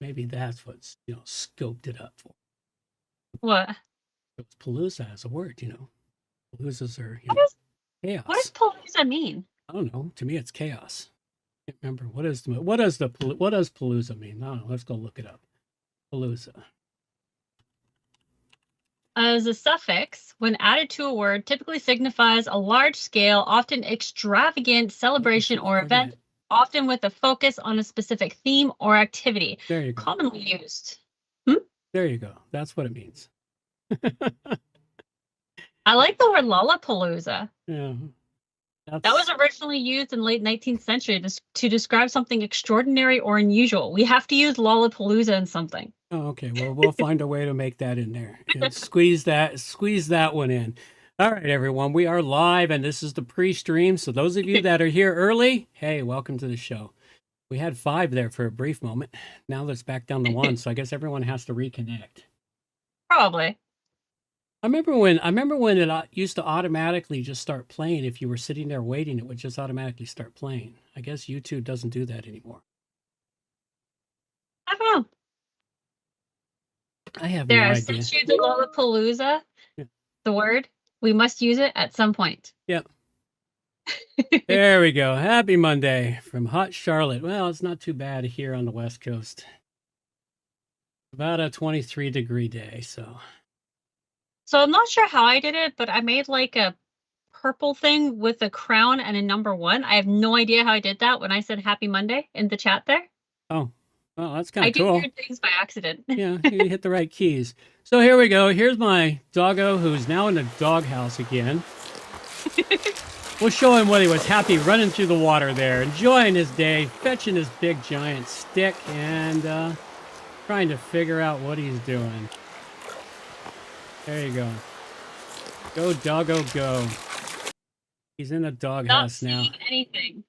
Maybe that's what's, scoped it up for. What? It's Palooza as a word, Paloozas are, chaos. What does Palooza mean? I don't know. To me, it's chaos. I can't remember. What does Palooza mean? I don't know. Let's go look it up. Palooza. As a suffix, when added to a word, typically signifies a large-scale, often extravagant celebration or event, often with a focus on a specific theme or activity. There you go. Commonly used. There you go. That's what it means. I like the word Lollapalooza. Yeah. That was originally used in the late 19th century to describe something extraordinary or unusual. We have to use Lollapalooza in something. Oh, okay. Well, we'll find a way to make that in there and squeeze that one in. All right, everyone. We are live, and this is the pre-stream. So those of you that are here early, hey, welcome to the show. We had 5 there for a brief moment. Now that's back down to 1. So I guess everyone has to reconnect. Probably. I remember when it used to automatically just start playing. If you were sitting there waiting, it would just automatically start playing. I guess YouTube doesn't do that anymore. I don't know. I have no idea. I sent you the Lollapalooza, the word. We must use it at some point. Yep. There we go. Happy Monday from hot Charlotte. Well, it's not too bad here on the West Coast. About a 23-degree day, so I'm not sure how I did it, but I made like a purple thing with a crown and a number 1. I have no idea how I did that when I said Happy Monday in the chat there. Oh, well, that's kind of cool. I do weird things by accident. Yeah, you hit the right keys. So here we go. Here's my doggo who's now in the doghouse again. We'll show him what he was happy running through the water there, enjoying his day, fetching his big giant stick, and trying to figure out what he's doing. There you go. Go, doggo, go. He's in a doghouse now. Not seeing anything.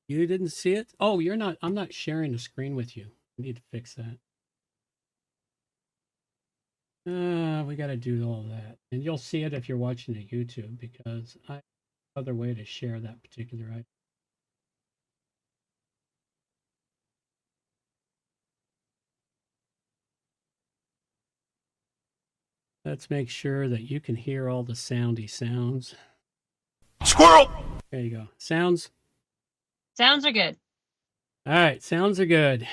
You didn't see it? Oh, you're not. I'm not sharing the screen with you. I need to fix that. We got to do all that. And you'll see it if you're watching the YouTube, because I have another way to share that particular item. Let's make sure that you can hear all the soundy sounds. Squirrel! There you go. Sounds? Sounds are good. All right, sounds are good.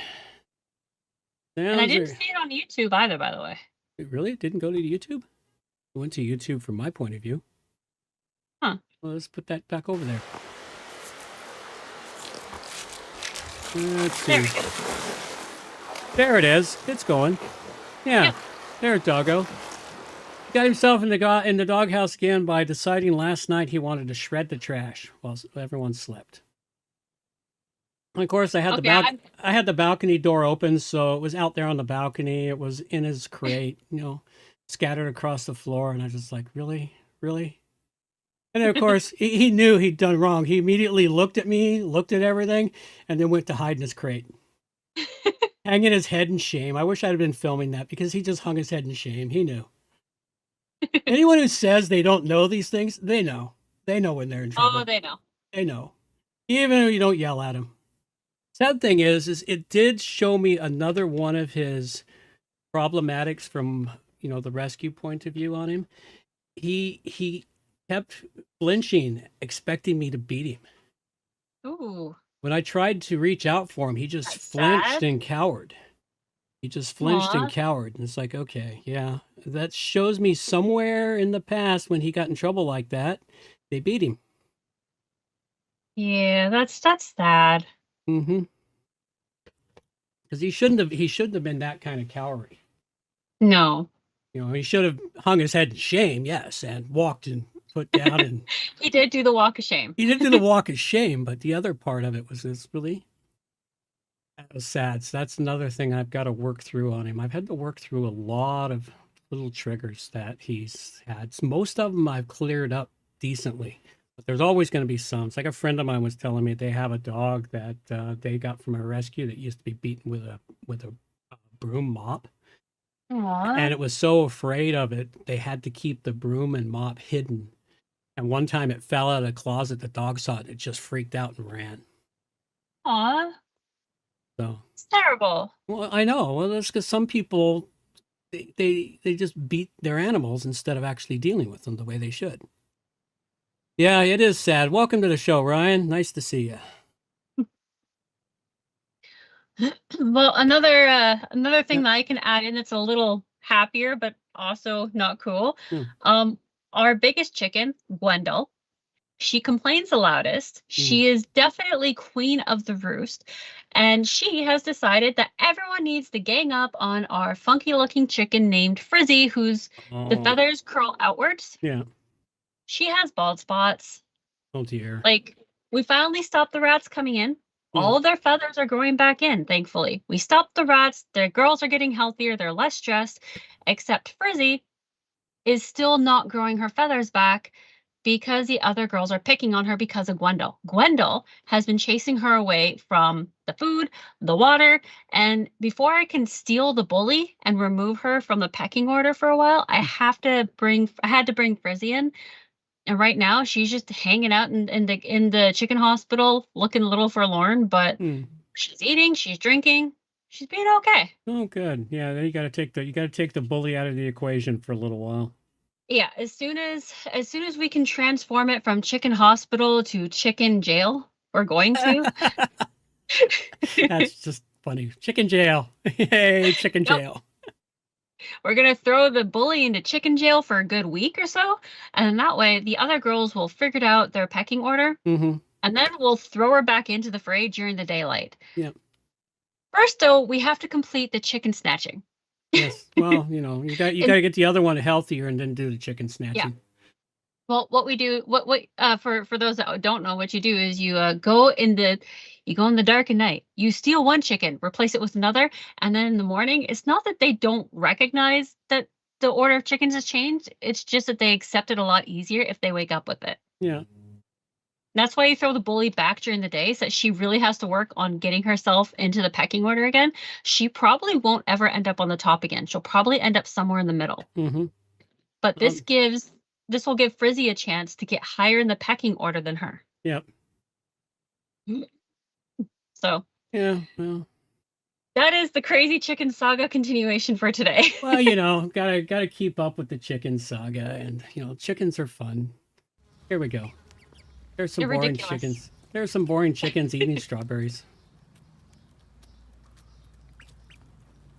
And I didn't see it on YouTube either, by the way. Really? It didn't go to YouTube? It went to YouTube from my point of view. Huh. Well, let's put that back over there. Let's see. There it is. It's going. Yeah. Yep. There's doggo. He got himself in the doghouse again by deciding last night he wanted to shred the trash while everyone slept. And of course, I had the balcony door open, so it was out there on the balcony. It was in his crate, scattered across the floor, and I was just like, really? And then, of course, he knew he'd done wrong. He immediately looked at me, looked at everything, and then went to hide in his crate. Hanging his head in shame. I wish I'd been filming that, because he just hung his head in shame. He knew. Anyone who says they don't know these things, they know. They know when they're in trouble. Oh, they know. They know. Even if you don't yell at them. Sad thing is it did show me another one of his problematics from, the rescue point of view on him. He kept flinching, expecting me to beat him. Ooh. When I tried to reach out for him, he just flinched and cowered. He just flinched and cowered. And it's like, okay, yeah, that shows me somewhere in the past when he got in trouble like that, they beat him. Yeah, that's sad. Mm-hmm. Because he shouldn't have been that kind of coward. No. He should have hung his head in shame, yes, and walked and put down and he did do the walk of shame. He did do the walk of shame, but the other part of it was that was sad. So that's another thing I've got to work through on him. I've had to work through a lot of little triggers that he's had. Most of them I've cleared up decently. But there's always going to be some. It's like a friend of mine was telling me they have a dog that they got from a rescue that used to be beaten with a broom mop. Aww. And it was so afraid of it, they had to keep the broom and mop hidden. And one time it fell out of the closet, the dog saw it, and it just freaked out and ran. Aww. So It's terrible. well, I know. Well, that's because some people they just beat their animals instead of actually dealing with them the way they should. Yeah, it is sad. Welcome to the show, Ryan. Nice to see you. Well, another thing that I can add in that's a little happier, but also not cool. Our biggest chicken, Gwendol, she complains the loudest. She is definitely queen of the roost, and she has decided that everyone needs to gang up on our funky-looking chicken named Frizzy, whose the feathers curl outwards. Yeah. She has bald spots. Oh dear. Like, we finally stopped the rats coming in. All of their feathers are growing back in, thankfully. We stopped the rats. Their girls are getting healthier. They're less stressed, except Frizzy is still not growing her feathers back because the other girls are picking on her because of Gwendol. Gwendol has been chasing her away from the food, the water, and before I can steal the bully and remove her from the pecking order for a while, I had to bring Frizzy in. And right now she's just hanging out in the chicken hospital looking a little forlorn, but she's eating, she's drinking, she's being okay. Oh, good. Yeah, then you got to take the bully out of the equation for a little while. Yeah, as soon as we can transform it from chicken hospital to chicken jail, we're going to. That's just funny. Chicken jail. Yay, chicken jail. We're going to throw the bully into chicken jail for a good week or so. And that way, the other girls will figure out their pecking order. And then we'll throw her back into the fray during the daylight. Yep. First, though, we have to complete the chicken snatching. Yes. Well, you got to get the other one healthier and then do the chicken snatching. Yeah. Well, what we do, for those that don't know, what you do is you go in the dark at night. You steal one chicken, replace it with another, and then in the morning, it's not that they don't recognize that the order of chickens has changed. It's just that they accept it a lot easier if they wake up with it. Yeah. That's why you throw the bully back during the day, so that she really has to work on getting herself into the pecking order again. She probably won't ever end up on the top again. She'll probably end up somewhere in the middle. But this will give Frizzy a chance to get higher in the pecking order than her. Yep. So. Yeah, well. That is the crazy chicken saga continuation for today. Well, gotta keep up with the chicken saga, and chickens are fun. Here we go. There's some boring chickens. There's some boring chickens eating strawberries.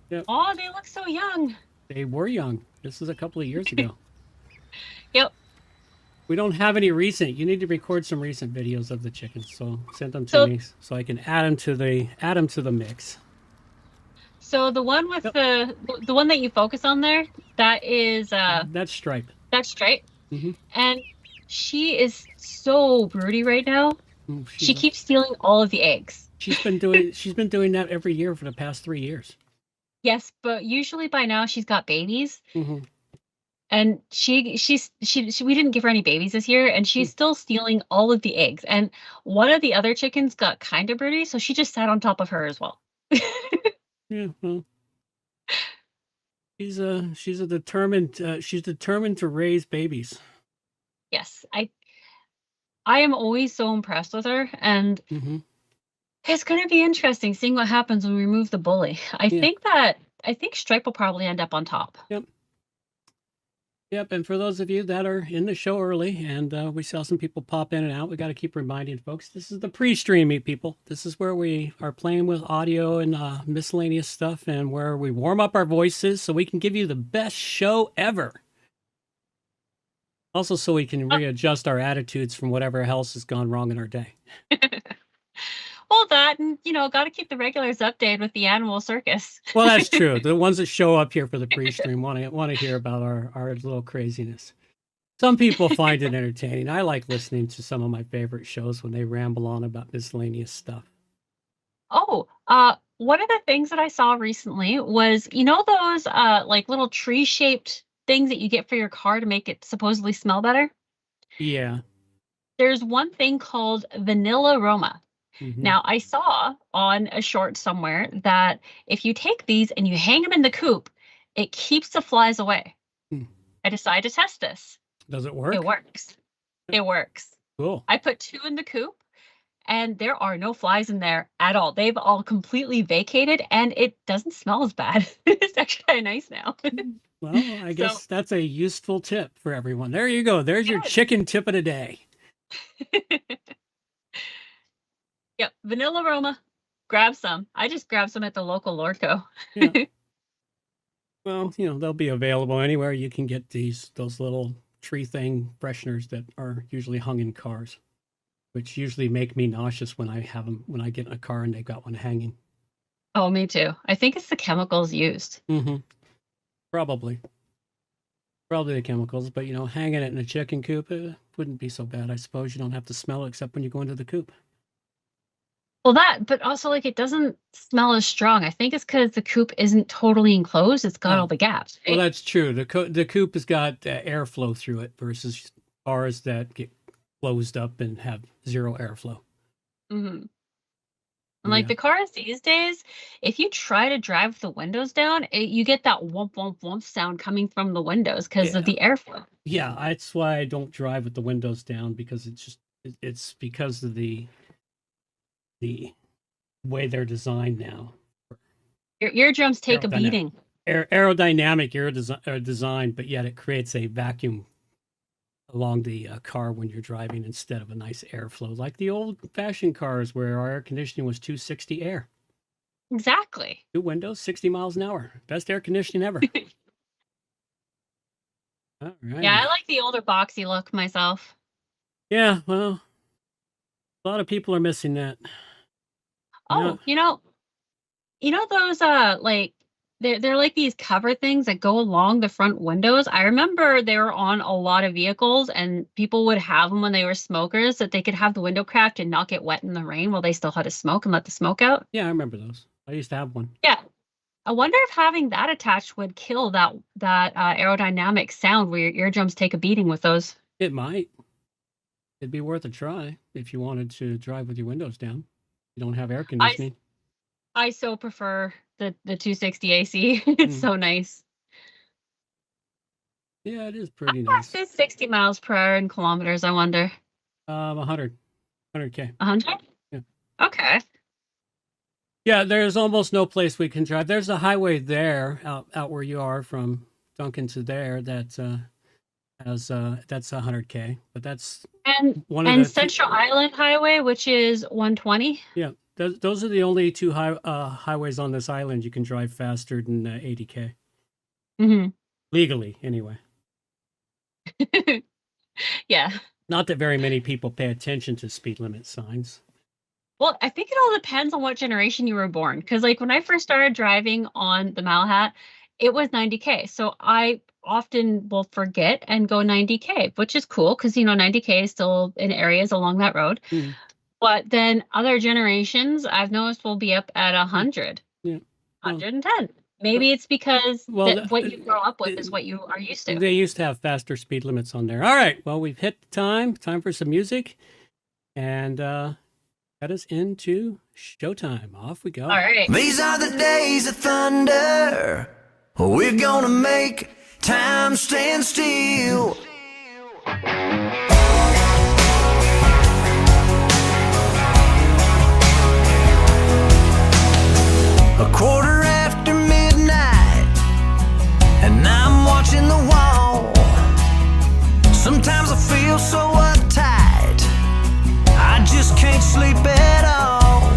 Yep. Oh, they look so young. They were young. This is a couple of years ago. Yep. We don't have any recent. You need to record some recent videos of the chickens, so send them to me so I can add them to the mix. So the one with the one that you focus on there, that is that's Stripe. That's Stripe. And she is so broody right now. She keeps stealing all of the eggs. She's been doing that every year for the past 3 years. Yes, but usually by now she's got babies. And we didn't give her any babies this year, and she's still stealing all of the eggs. And one of the other chickens got kind of broody, so she just sat on top of her as well. Yeah, well, she's determined to raise babies. Yes, I am always so impressed with her, and it's going to be interesting seeing what happens when we remove the bully. I think Stripe will probably end up on top. Yep, and for those of you that are in the show early, and we saw some people pop in and out, we got to keep reminding folks, this is the pre-stream, people. This is where we are playing with audio and miscellaneous stuff, and where we warm up our voices so we can give you the best show ever. Also, so we can readjust our attitudes from whatever else has gone wrong in our day. Well, that, and got to keep the regulars updated with the animal circus. Well, that's true. The ones that show up here for the pre-stream want to hear about our little craziness. Some people find it entertaining. I like listening to some of my favorite shows when they ramble on about miscellaneous stuff. Oh, one of the things that I saw recently was, those like little tree-shaped things that you get for your car to make it supposedly smell better? Yeah. There's one thing called Vanilla Aroma. Now, I saw on a short somewhere that if you take these and you hang them in the coop, it keeps the flies away. I decided to test this. Does it work? It works. It works. Cool. I put 2 in the coop, and there are no flies in there at all. They've all completely vacated, and it doesn't smell as bad. It's actually kind of nice now. Well, I guess that's a useful tip for everyone. There you go. There's your chicken tip of the day. Yep, vanilla aroma. Grab some. I just grabbed some at the local Lordco. Yeah. Well, they'll be available anywhere. You can get those little tree thing fresheners that are usually hung in cars, which usually make me nauseous when I have them, when I get in a car and they've got one hanging. Oh, me too. I think it's the chemicals used. Mm-hmm. Probably the chemicals, but hanging it in a chicken coop, it wouldn't be so bad. I suppose you don't have to smell it except when you go into the coop. Well, but also like it doesn't smell as strong. I think it's because the coop isn't totally enclosed. It's got all the gaps. Right? Well, that's true. The coop has got airflow through it versus cars that get closed up and have zero airflow. Mm-hmm. And like the cars these days, if you try to drive with the windows down, you get that whomp, whomp, whomp sound coming from the windows because of the airflow. Yeah, that's why I don't drive with the windows down, because it's because of the way they're designed now. Your eardrums take a beating. Aerodynamic design, but yet it creates a vacuum along the car when you're driving instead of a nice airflow, like the old-fashioned cars where our air conditioning was 260 air. Exactly. 2 windows, 60 miles an hour. Best air conditioning ever. All right. Yeah, I like the older boxy look myself. Yeah, well, a lot of people are missing that. Oh, those like they're like these cover things that go along the front windows. I remember they were on a lot of vehicles, and people would have them when they were smokers, that they could have the window cracked and not get wet in the rain while they still had to smoke and let the smoke out. Yeah, I remember those. I used to have one. Yeah. I wonder if having that attached would kill that aerodynamic sound where your eardrums take a beating with those. It might. It'd be worth a try if you wanted to drive with your windows down. You don't have air conditioning. I so prefer the 260 AC. It's so nice. Yeah, it is pretty nice. It's 60 miles per hour in kilometers, I wonder. 100K. 100? Yeah. Okay. Yeah, there's almost no place we can drive. There's a highway there out where you are from Duncan to there that has that's 100K, but that's one of the Central Island Highway, which is 120. Yeah, those are the only two highways on this island you can drive faster than 80K. Mm-hmm. Legally, anyway. Yeah. Not that very many people pay attention to speed limit signs. Well, I think it all depends on what generation you were born. Because like when I first started driving on the Malahat, it was 90K. So I often will forget and go 90K, which is cool because, 90K is still in areas along that road. Mm. But then other generations I've noticed will be up at 100, 110. Maybe it's because what you grow up with is what you are used to. They used to have faster speed limits on there. All right. Well, we've hit the time for some music. And head us into showtime. Off we go. All right. These are the days of thunder. We're gonna make time stand still. A quarter after midnight, and I'm watching the wall. Sometimes I feel so uptight, I just can't sleep at all.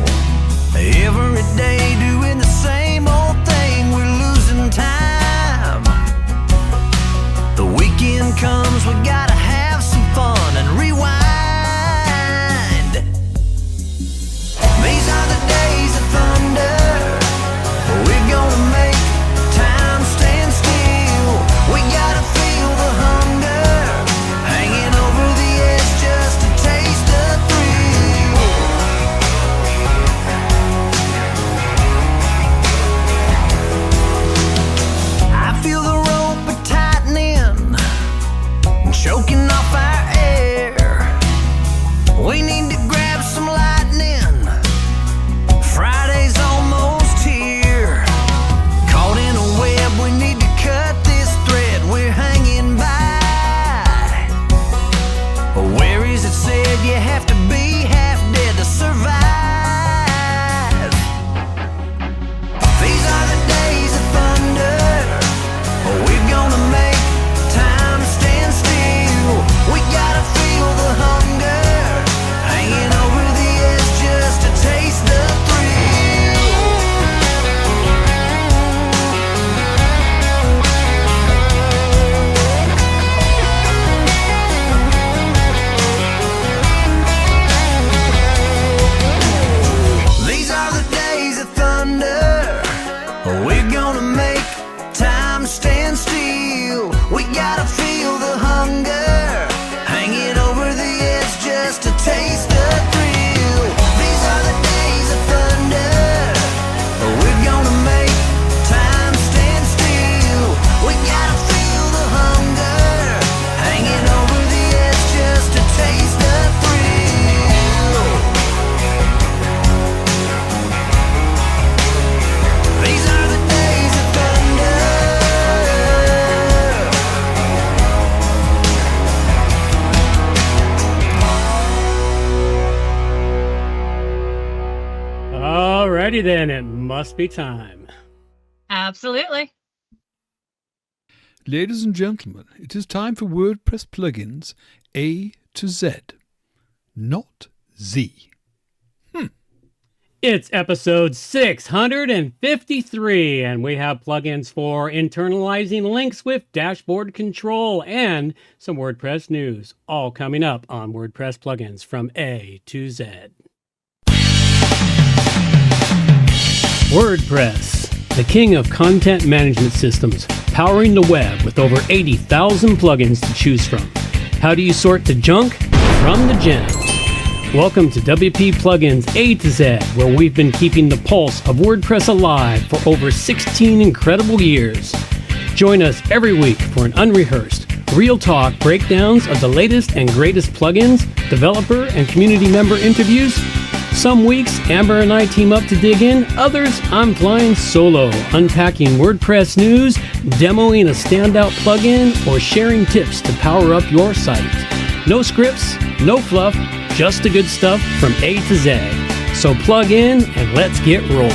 Every day doing the same old thing, we're losing time. The weekend comes, we gotta have some Alrighty then, it must be time. Absolutely. Ladies and gentlemen, it is time for WordPress Plugins A to Z, not Z. It's episode 653, and we have plugins for internalizing links with dashboard control and some WordPress news, all coming up on WordPress Plugins from A to Z. WordPress, the king of content management systems, powering the web with over 80,000 plugins to choose from. How do you sort the junk from the gems? Welcome to WP Plugins A-Z, where we've been keeping the pulse of WordPress alive for over 16 incredible years. Join us every week for an unrehearsed, real talk breakdowns of the latest and greatest plugins, developer and community member interviews. Some weeks, Amber and I team up to dig in. Others, I'm flying solo, unpacking WordPress news, demoing a standout plugin, or sharing tips to power up your site. No scripts, no fluff, just the good stuff from A to Z. So plug in and let's get rolling.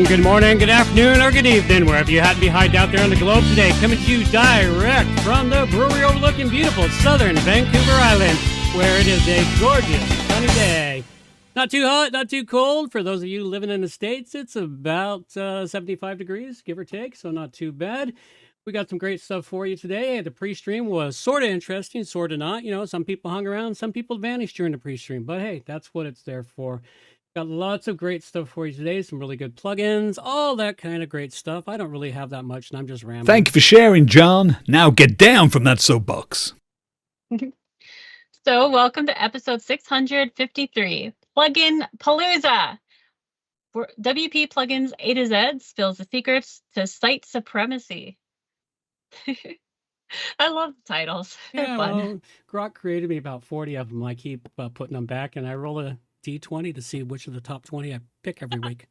Good morning, good afternoon, or good evening, wherever you happen to be hiding out there on the globe today. Coming to you direct from the brewery overlooking beautiful southern Vancouver Island, where it is a gorgeous sunny day. Not too hot, not too cold. For those of you living in the States, it's about 75 degrees, give or take, so not too bad. We got some great stuff for you today. The pre-stream was sort of interesting, sort of not. You know, some people hung around, some people vanished during the pre-stream. But hey, that's what it's there for. Got lots of great stuff for you today. Some really good plugins, all that kind of great stuff. I don't really have that much, and I'm just rambling. Thank you for sharing, John. Now get down from that soapbox. So welcome to episode 653, Plugin Palooza. WP Plugins A-Z spills the secrets to site supremacy. I love the titles. They're fun. Well, Grok created me about 40 of them. I keep putting them back, and I roll a D20 to see which of the top 20 I pick every week.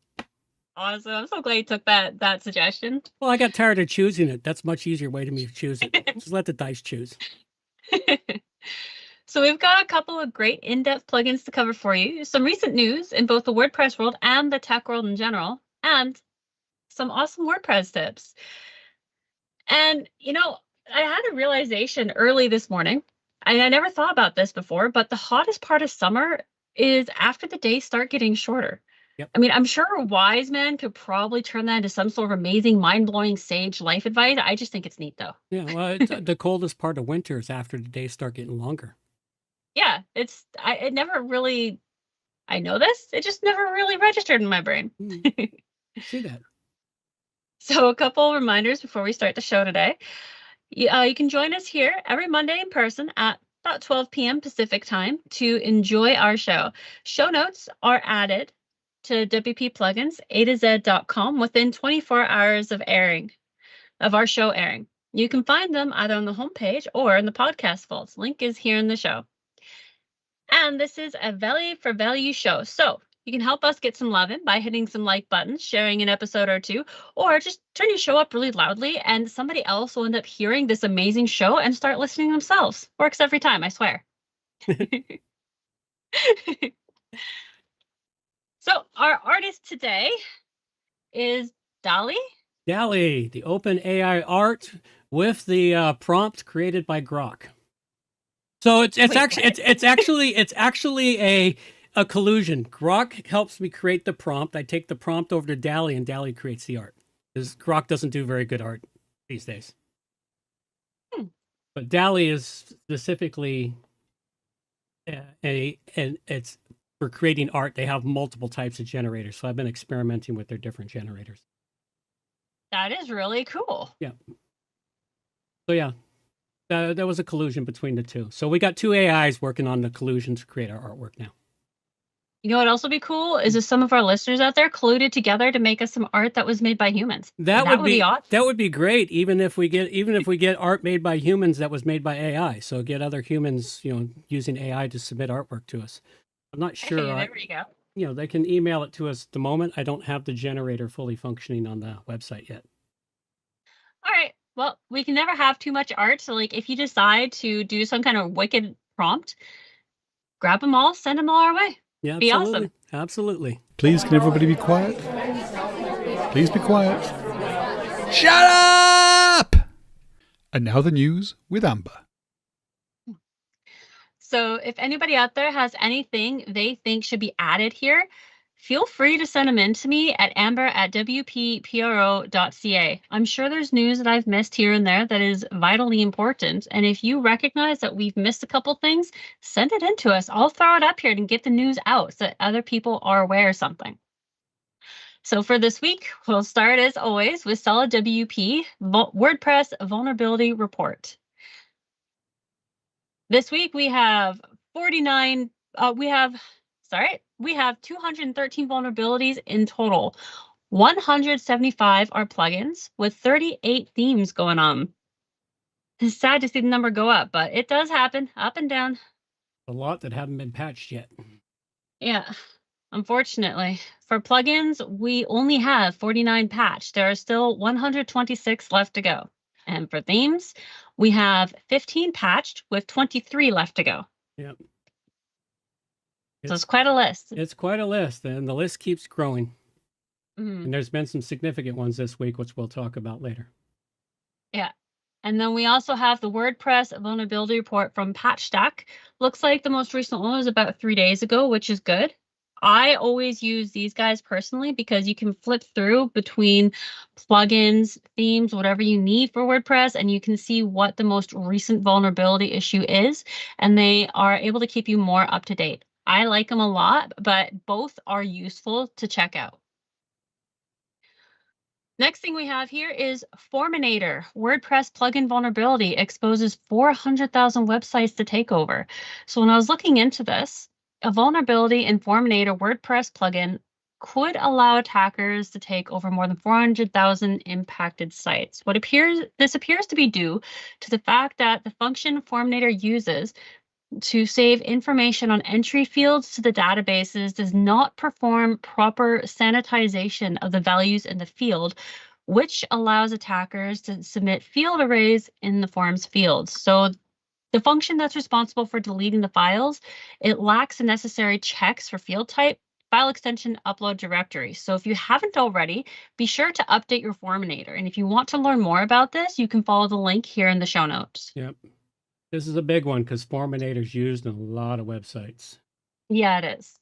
Awesome. I'm so glad you took that suggestion. Well, I got tired of choosing it. That's a much easier way to me to choose it. Just let the dice choose. So we've got a couple of great in-depth plugins to cover for you, some recent news in both the WordPress world and the tech world in general, and some awesome WordPress tips. And, you know, I had a realization early this morning, and I never thought about this before, but the hottest part of summer is after the days start getting shorter. Yep. I mean, I'm sure a wise man could probably turn that into some sort of amazing, mind-blowing sage life advice. I just think it's neat, though. Yeah, well, it's, the coldest part of winter is after the days start getting longer. Yeah, it never really, I know this, it just never really registered in my brain. I see that. So a couple reminders before we start the show today. You can join us here every Monday in person at about 12 p.m. Pacific time to enjoy our show. Show notes are added to WPPluginsAtoZ.com within 24 hours of our show airing. You can find them either on the homepage or in the podcast vaults. Link is here in the show. And this is a value for value show. So you can help us get some love in by hitting some like buttons, sharing an episode or two, or just turn your show up really loudly and somebody else will end up hearing this amazing show and start listening themselves. Works every time, I swear. So our artist today is DALL-E. DALL-E, the open AI art with the prompt created by Grok. So it's actually a collusion. Grok helps me create the prompt. I take the prompt over to DALL-E, and DALL-E creates the art. Because Grok doesn't do very good art these days. But DALL-E is specifically and it's for creating art. They have multiple types of generators. So I've been experimenting with their different generators. That is really cool. Yeah. So yeah. There was a collusion between the two. So we got two AIs working on the collusion to create our artwork now. You know what else would be cool is if some of our listeners out there colluded together to make us some art that was made by humans. That would be awesome. That would be great, even if we get art made by humans that was made by AI. So get other humans, using AI to submit artwork to us. I'm not sure. Hey, there we go. They can email it to us at the moment. I don't have the generator fully functioning on the website yet. All right. Well, we can never have too much art. So like if you decide to do some kind of wicked prompt, grab them all, send them all our way. Yeah, Be absolutely. awesome. Absolutely. Please, can everybody be quiet? Please be quiet. Shut up! And now the news with Amber. So if anybody out there has anything they think should be added here, feel free to send them in to me at amber@wppro.ca. I'm sure there's news that I've missed here and there that is vitally important. And if you recognize that we've missed a couple things, send it in to us. I'll throw it up here and get the news out so that other people are aware of something. So for this week, we'll start as always with Solid WP WordPress Vulnerability Report. This week we have 213 vulnerabilities in total. 175 are plugins with 38 themes going on. It's sad to see the number go up, but it does happen, up and down. A lot that haven't been patched yet. Yeah, unfortunately. For plugins, we only have 49 patched. There are still 126 left to go. And for themes, we have 15 patched with 23 left to go. Yep. So it's quite a list. It's quite a list, and the list keeps growing. Mhm. And there's been some significant ones this week, which we'll talk about later. Yeah. And then we also have the WordPress vulnerability report from PatchStack. Looks like the most recent one was about 3 days ago, which is good. I always use these guys personally because you can flip through between plugins, themes, whatever you need for WordPress, and you can see what the most recent vulnerability issue is, and they are able to keep you more up to date. I like them a lot, but both are useful to check out. Next thing we have here is Forminator. WordPress plugin vulnerability exposes 400,000 websites to takeover. So when I was looking into this, a vulnerability in Forminator WordPress plugin could allow attackers to take over more than 400,000 impacted sites. This appears to be due to the fact that the function Forminator uses to save information on entry fields to the databases does not perform proper sanitization of the values in the field, which allows attackers to submit field arrays in the forms fields. So the function that's responsible for deleting the files, it lacks the necessary checks for field type, file extension, upload directory. So if you haven't already, be sure to update your Forminator. And if you want to learn more about this, you can follow the link here in the show notes. Yep. This is a big one because Forminator's used in a lot of websites. Yeah, it is.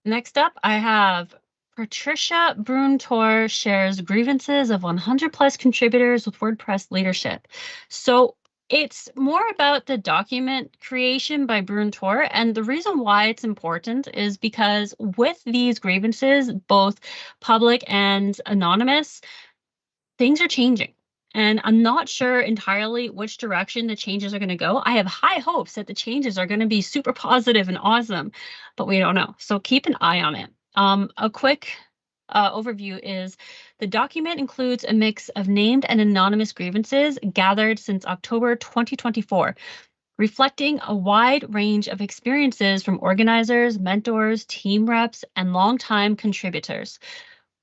Next up, I have Patricia Bruntor shares grievances of 100 plus contributors with WordPress leadership. So it's more about the document creation by Bruntor. And the reason why it's important is because with these grievances, both public and anonymous, things are changing. And I'm not sure entirely which direction the changes are going to go. I have high hopes that the changes are going to be super positive and awesome, but we don't know. So keep an eye on it. A quick overview is the document includes a mix of named and anonymous grievances gathered since October 2024, reflecting a wide range of experiences from organizers, mentors, team reps, and longtime contributors.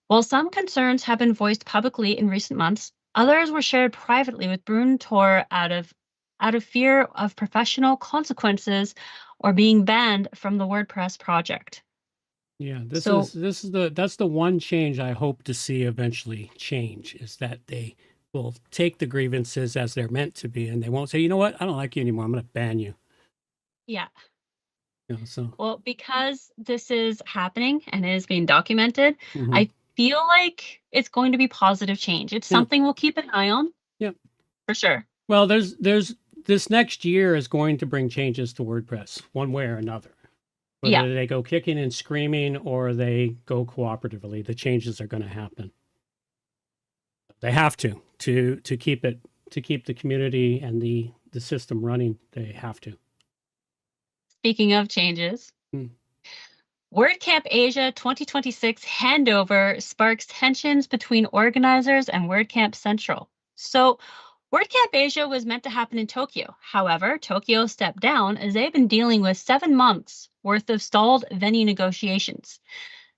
While some concerns have been voiced publicly in recent months, others were shared privately with Bruntor out of fear of professional consequences or being banned from the WordPress project. Yeah, that's the one change I hope to see eventually change, is that they will take the grievances as they're meant to be, and they won't say, you know what, I don't like you anymore, I'm going to ban you. Yeah. So Well, because this is happening and is being documented, mhm. I feel like it's going to be positive change. It's something we'll keep an eye on. Yep. For sure. Well, there's this next year is going to bring changes to WordPress one way or another. Whether they go kicking and screaming or they go cooperatively, the changes are going to happen. They have to keep the community and the system running. They have to. Speaking of changes, WordCamp Asia 2026 handover sparks tensions between organizers and WordCamp Central. So WordCamp Asia was meant to happen in Tokyo. However, Tokyo stepped down as they've been dealing with 7 months worth of stalled venue negotiations.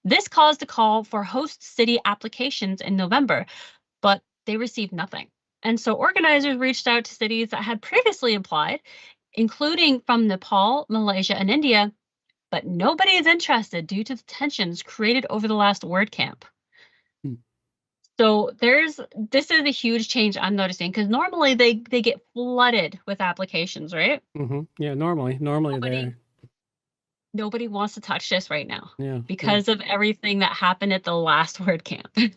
This caused a call for host city applications in November, but they received nothing. And so organizers reached out to cities that had previously applied, including from Nepal, Malaysia, and India, but nobody is interested due to the tensions created over the last WordCamp. So this is a huge change I'm noticing, because normally they get flooded with applications, right? Yeah, normally Nobody wants to touch this right now. Yeah. Because of everything that happened at the last WordCamp.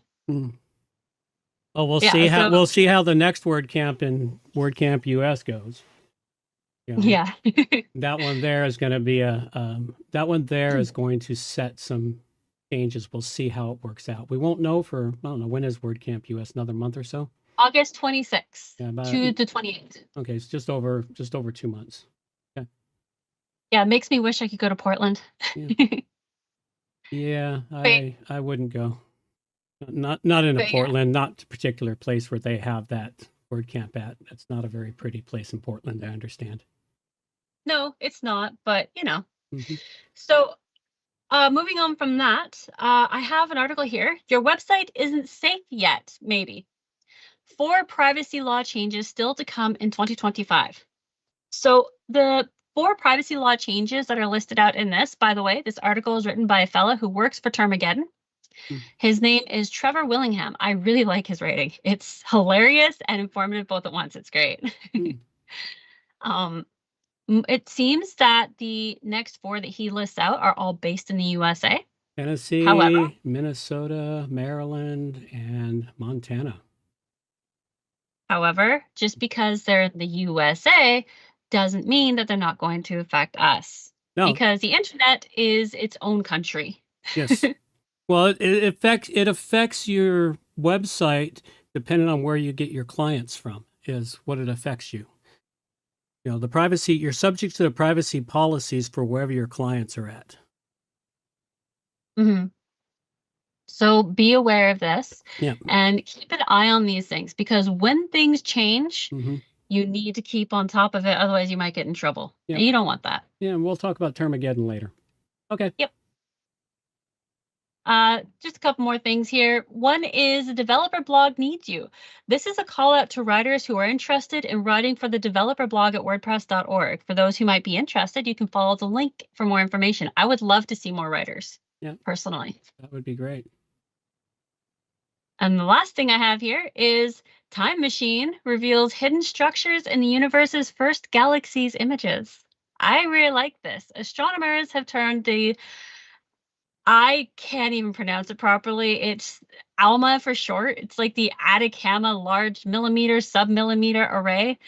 Oh, we'll see how the next WordCamp in WordCamp US goes. You know, yeah. that one there is going to be going to set some changes. We'll see how it works out. We won't know I don't know, when is WordCamp US? Another month or so? August 26th to the 28th. Okay, it's just over 2 months. Okay. Yeah, it makes me wish I could go to Portland. Yeah, I wouldn't go. Not in Portland, not a particular place where they have that WordCamp at. That's not a very pretty place in Portland, I understand. No, it's not, but So moving on from that, I have an article here. Your website isn't safe yet, maybe. 4 privacy law changes still to come in 2025. So the 4 privacy law changes that are listed out in this, by the way, this article is written by a fella who works for Termageddon. His name is Trevor Willingham. I really like his writing. It's hilarious and informative both at once. It's great. It seems that the next 4 that he lists out are all based in the USA. Tennessee, however, Minnesota, Maryland, and Montana. However, just because they're in the USA doesn't mean that they're not going to affect us. No. Because the internet is its own country. Yes. Well, it affects your website depending on where you get your clients from, is what it affects you. You know, the privacy, you're subject to the privacy policies for wherever your clients are at. So be aware of this and keep an eye on these things, because when things change, you need to keep on top of it. Otherwise, you might get in trouble. And you don't want that. Yeah, and we'll talk about Termageddon later. Okay. Yep. Just a couple more things here. One is the developer blog needs you. This is a call out to writers who are interested in writing for the developer blog at WordPress.org. For those who might be interested, you can follow the link for more information. I would love to see more writers. Personally. That would be great. And the last thing I have here is Time Machine reveals hidden structures in the universe's first galaxy's images. I really like this. Astronomers have turned I can't even pronounce it properly. It's ALMA for short. It's like the Atacama large millimeter, sub-millimeter array.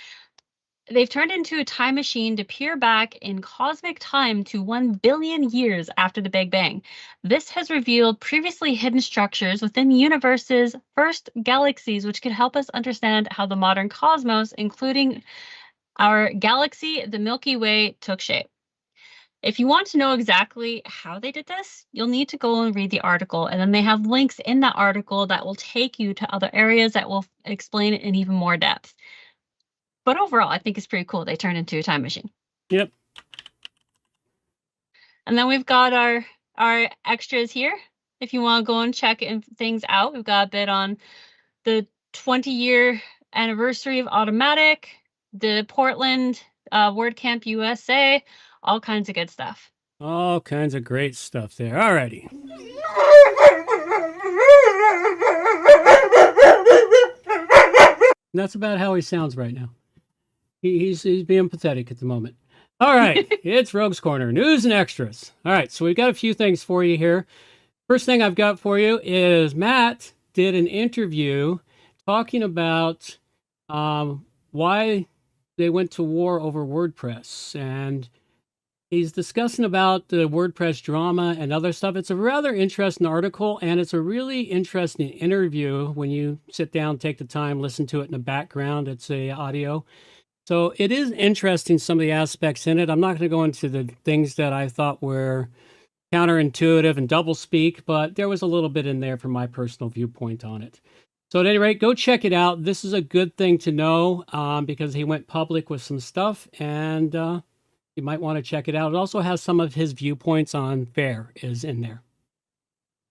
They've turned into a time machine to peer back in cosmic time to 1 billion years after the Big Bang. This has revealed previously hidden structures within the universe's first galaxies, which could help us understand how the modern cosmos, including our galaxy, the Milky Way, took shape. If you want to know exactly how they did this, you'll need to go and read the article. And then they have links in that article that will take you to other areas that will explain it in even more depth. But overall, I think it's pretty cool. They turned into a time machine. Yep. And then we've got our extras here. If you want to go and check things out, we've got a bit on the 20-year anniversary of Automatic, the Portland WordCamp USA, all kinds of good stuff. All kinds of great stuff there. All righty. That's about how he sounds right now. He's being pathetic at the moment. All right, it's Rogue's Corner, news and extras. All right, so we've got a few things for you here. First thing I've got for you is Matt did an interview talking about why they went to war over WordPress, and he's discussing about the WordPress drama and other stuff. It's a rather interesting article, and it's a really interesting interview when you sit down, take the time, listen to it in the background. It's a audio. So it is interesting, some of the aspects in it. I'm not going to go into the things that I thought were counterintuitive and doublespeak, but there was a little bit in there from my personal viewpoint on it. So at any rate, go check it out. This is a good thing to know because he went public with some stuff, and you might want to check it out. It also has some of his viewpoints on FAIR is in there.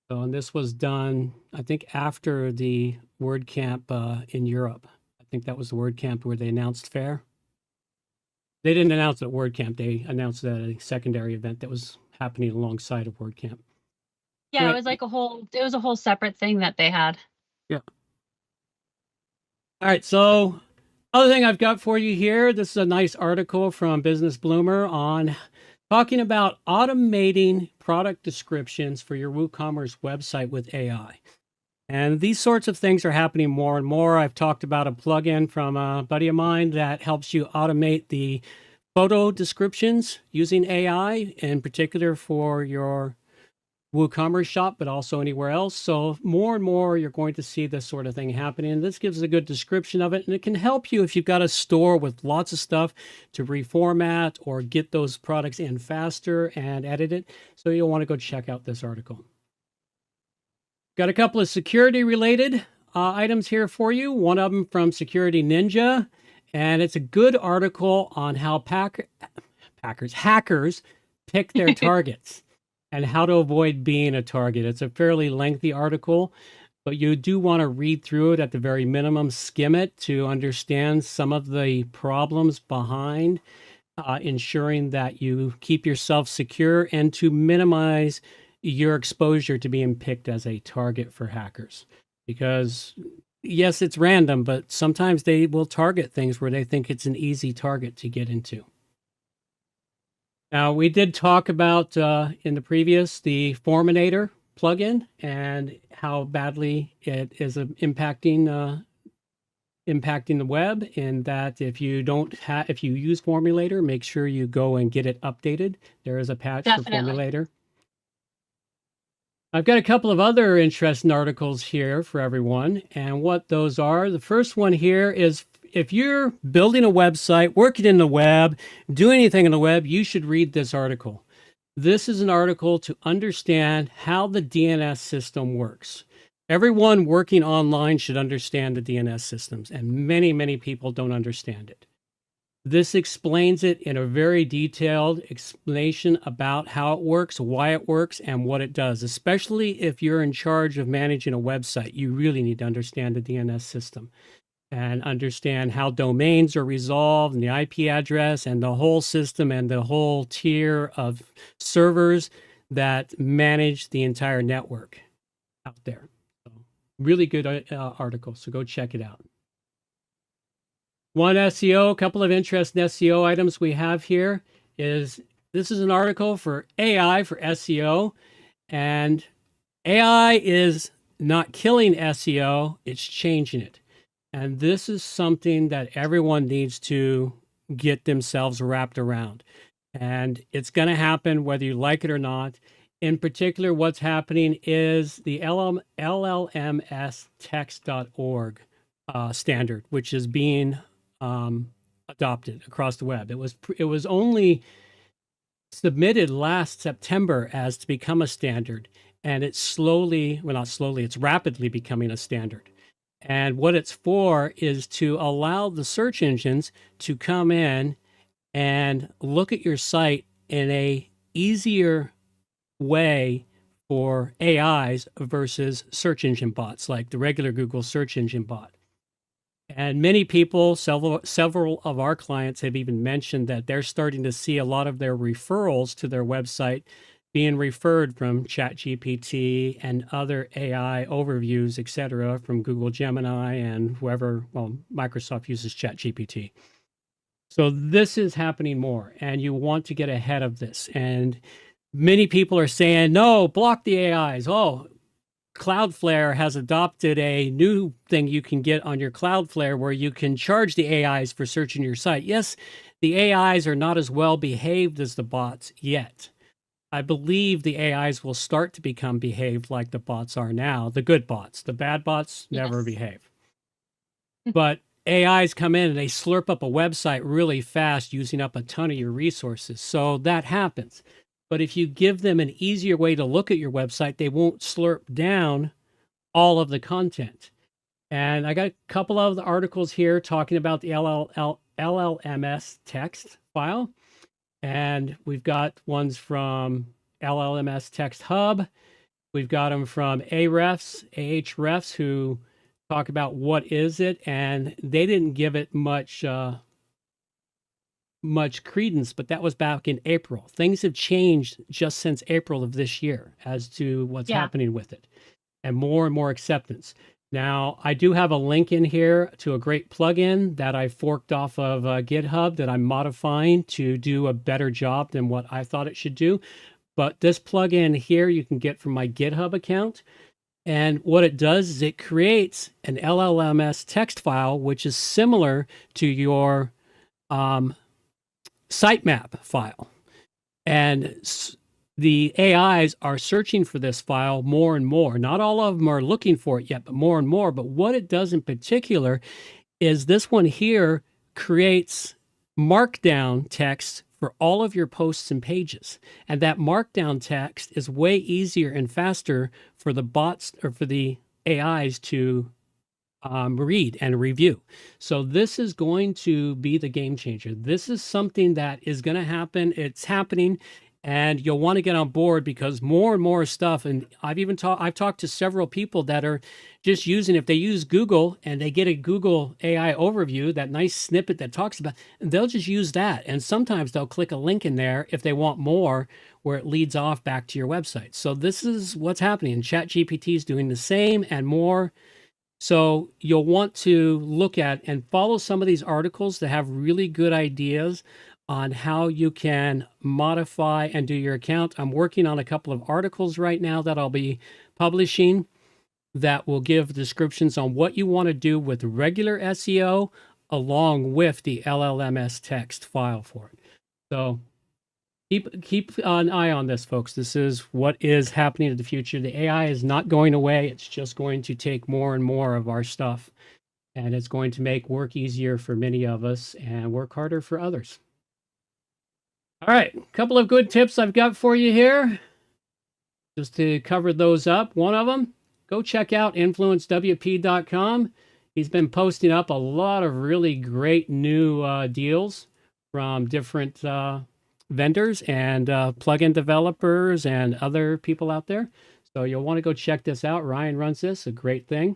So, and this was done, I think, after the WordCamp in Europe. I think that was the WordCamp where they announced FAIR. They didn't announce it at WordCamp. They announced it at a secondary event that was happening alongside of WordCamp. Yeah, Right. it was like a whole separate thing that they had. Yeah. All right. So other thing I've got for you here, this is a nice article from Business Bloomer on talking about automating product descriptions for your WooCommerce website with AI. And these sorts of things are happening more and more. I've talked about a plugin from a buddy of mine that helps you automate the photo descriptions using AI, in particular for your WooCommerce shop, but also anywhere else. So more and more, you're going to see this sort of thing happening. This gives a good description of it, and it can help you if you've got a store with lots of stuff to reformat or get those products in faster and edit it. So you'll want to go check out this article. Got a couple of security related items here for you. One of them from Security Ninja, and it's a good article on how hackers pick their targets and how to avoid being a target. It's a fairly lengthy article, but you do want to read through it at the very minimum, skim it to understand some of the problems behind ensuring that you keep yourself secure and to minimize your exposure to being picked as a target for hackers. Because yes, it's random, but sometimes they will target things where they think it's an easy target to get into. Now, we did talk about in the previous the Forminator plugin and how badly it is impacting the web, and that if you use Formulator, make sure you go and get it updated. There is a patch for Formulator. I've got a couple of other interesting articles here for everyone, and what those are. The first one here is if you're building a website, working in the web, doing anything in the web, you should read this article. This is an article to understand how the DNS system works. Everyone working online should understand the DNS systems, and many, many people don't understand it. This explains it in a very detailed explanation about how it works, why it works, and what it does. Especially if you're in charge of managing a website, you really need to understand the DNS system and understand how domains are resolved and the IP address and the whole system and the whole tier of servers that manage the entire network out there. So, really good article, so go check it out. One SEO, a couple of interesting SEO items we have here is, this is an article for AI for SEO, and AI is not killing SEO, it's changing it. And this is something that everyone needs to get themselves wrapped around. And it's going to happen whether you like it or not. In particular, what's happening is the LLMS-text.org standard, which is being adopted across the web. It was only submitted last September as to become a standard, and it's it's rapidly becoming a standard. And what it's for is to allow the search engines to come in and look at your site in a easier way for AIs versus search engine bots, like the regular Google search engine bot. And many people, several of our clients have even mentioned that they're starting to see a lot of their referrals to their website being referred from ChatGPT and other AI overviews, etc., from Google Gemini and whoever, well, Microsoft uses ChatGPT. So this is happening more, and you want to get ahead of this. And many people are saying, no, block the AIs. Oh, Cloudflare has adopted a new thing you can get on your Cloudflare where you can charge the AIs for searching your site. Yes, the AIs are not as well behaved as the bots yet. I believe the AIs will start to become behaved like the bots are now, the good bots. The bad bots never behave. But AIs come in and they slurp up a website really fast, using up a ton of your resources. So that happens. But if you give them an easier way to look at your website, they won't slurp down all of the content. And I got a couple of the articles here talking about the LLMS text file. And we've got ones from LLMS Text Hub. We've got them from Ahrefs, who talk about what is it. And they didn't give it much much credence, but that was back in April. Things have changed just since April of this year as to what's happening with it, and more acceptance. Now, I do have a link in here to a great plugin that I forked off of GitHub that I'm modifying to do a better job than what I thought it should do. But this plugin here you can get from my GitHub account. And what it does is it creates an LLMS text file, which is similar to your sitemap file. And the AIs are searching for this file more and more. Not all of them are looking for it yet, but more and more. But what it does in particular is this one here creates markdown text for all of your posts and pages. And that markdown text is way easier and faster for the bots or for the AIs to read and review. So this is going to be the game changer. This is something that is going to happen. It's happening. And you'll want to get on board because more and more stuff, and I've talked to several people that are just using, if they use Google and they get a Google AI overview, that nice snippet that talks about, and they'll just use that. And sometimes they'll click a link in there if they want more, where it leads off back to your website. So this is what's happening. And ChatGPT is doing the same and more. So you'll want to look at and follow some of these articles that have really good ideas on how you can modify and do your account. I'm working on a couple of articles right now that I'll be publishing that will give descriptions on what you want to do with regular SEO along with the LLMS text file for it. So keep an eye on this, folks. This is what is happening in the future. The AI is not going away. It's just going to take more and more of our stuff, and it's going to make work easier for many of us and work harder for others. All right, a couple of good tips I've got for you here, just to cover those up. One of them, go check out influencewp.com. He's been posting up a lot of really great new deals from different vendors and plugin developers and other people out there. So you'll want to go check this out. Ryan runs this, a great thing.